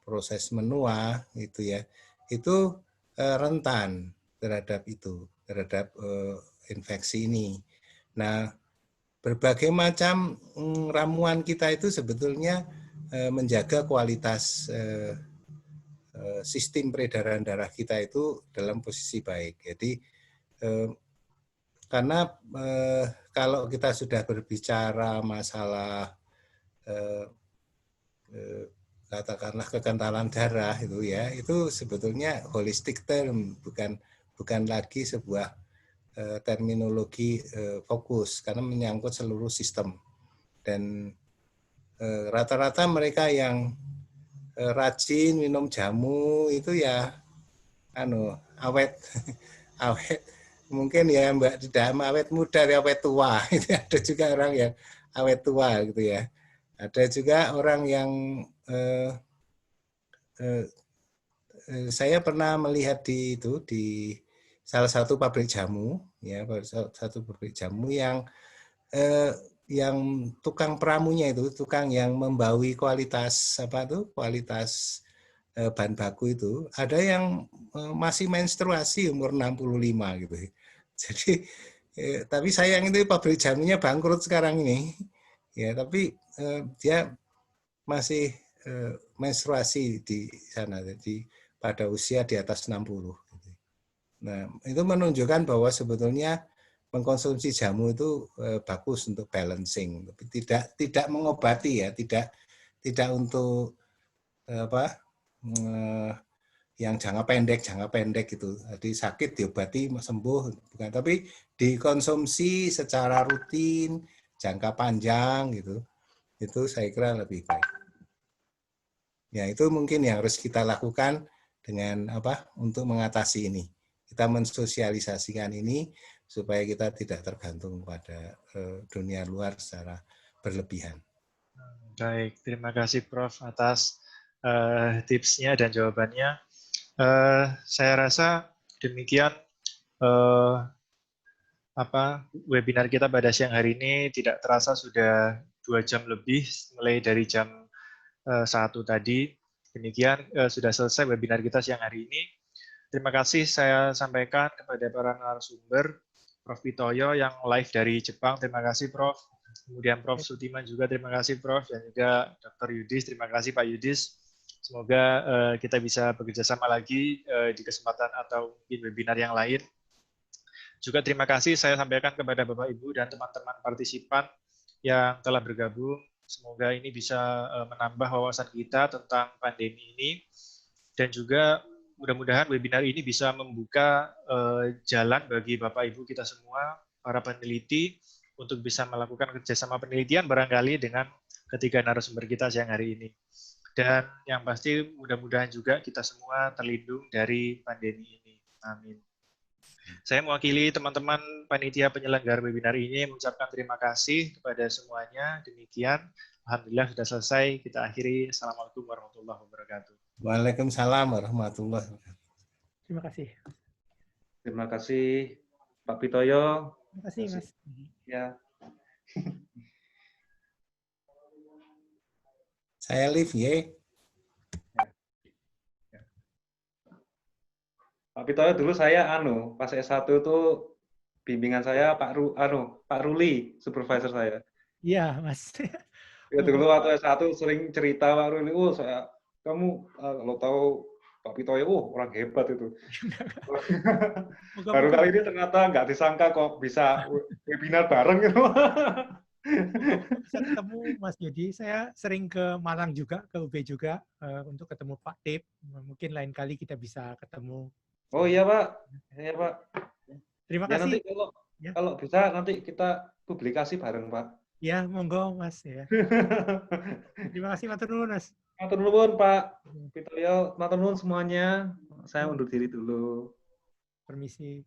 proses menua itu ya, itu rentan terhadap infeksi ini. Nah, berbagai macam ramuan kita itu sebetulnya menjaga kualitas sistem peredaran darah kita itu dalam posisi baik. Jadi karena kalau kita sudah berbicara masalah katakanlah kekentalan darah itu ya, itu sebetulnya holistic term, bukan lagi sebuah terminologi fokus, karena menyangkut seluruh sistem. Dan rata-rata mereka yang rajin minum jamu itu ya awet awet, mungkin ya Mbak, tidak awet muda, awet tua. Itu ada juga orang yang awet tua gitu ya. Ada juga orang yang saya pernah melihat di salah satu pabrik jamu ya, satu pabrik jamu yang tukang pramunya itu, tukang yang membawi kualitas kualitas bahan baku itu, ada yang masih menstruasi umur 65 gitu. Jadi tapi sayang itu pabrik jamunya bangkrut sekarang ini. Ya, tapi dia masih menstruasi di sana, jadi pada usia di atas 60. Nah, itu menunjukkan bahwa sebetulnya mengkonsumsi jamu itu bagus untuk balancing, tapi tidak mengobati ya, tidak untuk yang jangka pendek gitu. Jadi sakit diobati sembuh, bukan, tapi dikonsumsi secara rutin jangka panjang gitu. Itu saya kira lebih baik. Ya, itu mungkin yang harus kita lakukan dengan untuk mengatasi ini. Kita mensosialisasikan ini supaya kita tidak tergantung pada dunia luar secara berlebihan. Baik, terima kasih Prof atas tipsnya dan jawabannya. Saya rasa demikian webinar kita pada siang hari ini. Tidak terasa sudah 2 jam lebih, mulai dari jam 1 tadi. Demikian sudah selesai webinar kita siang hari ini. Terima kasih saya sampaikan kepada para narasumber, Prof. Pitoyo yang live dari Jepang, terima kasih Prof. Kemudian Prof. Sutiman juga terima kasih Prof. Dan juga Dr. Yudis, terima kasih Pak Yudis. Semoga kita bisa bekerja sama lagi di kesempatan atau mungkin webinar yang lain. Juga terima kasih saya sampaikan kepada Bapak Ibu dan teman-teman partisipan yang telah bergabung. Semoga ini bisa menambah wawasan kita tentang pandemi ini, dan juga mudah-mudahan webinar ini bisa membuka jalan bagi Bapak Ibu kita semua, para peneliti, untuk bisa melakukan kerjasama penelitian barangkali dengan ketiga narasumber kita siang hari ini. Dan yang pasti mudah-mudahan juga kita semua terlindung dari pandemi ini. Amin. Saya mewakili teman-teman panitia penyelenggara webinar ini mengucapkan terima kasih kepada semuanya. Demikian, alhamdulillah sudah selesai. Kita akhiri. Assalamualaikum warahmatullahi wabarakatuh. Waalaikumsalam warahmatullahi wabarakatuh. Terima kasih. Terima kasih Pak Pitoyo. Terima kasih Mas. Ya. Saya live ya. Pak Pitoyo dulu saya pas S1 itu bimbingan saya Pak Ruli, supervisor saya. Iya, Mas. Ya dulu waktu S1 sering cerita Pak Ruli, kamu kalau tahu Pak Pitoyo, orang hebat itu. Baru kali ini ternyata nggak disangka kok bisa webinar bareng gitu. Bisa ketemu Mas Yudi, saya sering ke Malang juga, ke UB juga untuk ketemu Pak Tip. Mungkin lain kali kita bisa ketemu. Oh iya Pak, iya Pak. Terima ya, kasih. Nanti kalau bisa nanti kita publikasi bareng Pak. Ya monggo Mas ya. Terima kasih matur nuwun Mas. Matur nuwun Pak Pitoyo, matur nuwun semuanya. Saya undur diri dulu. Permisi.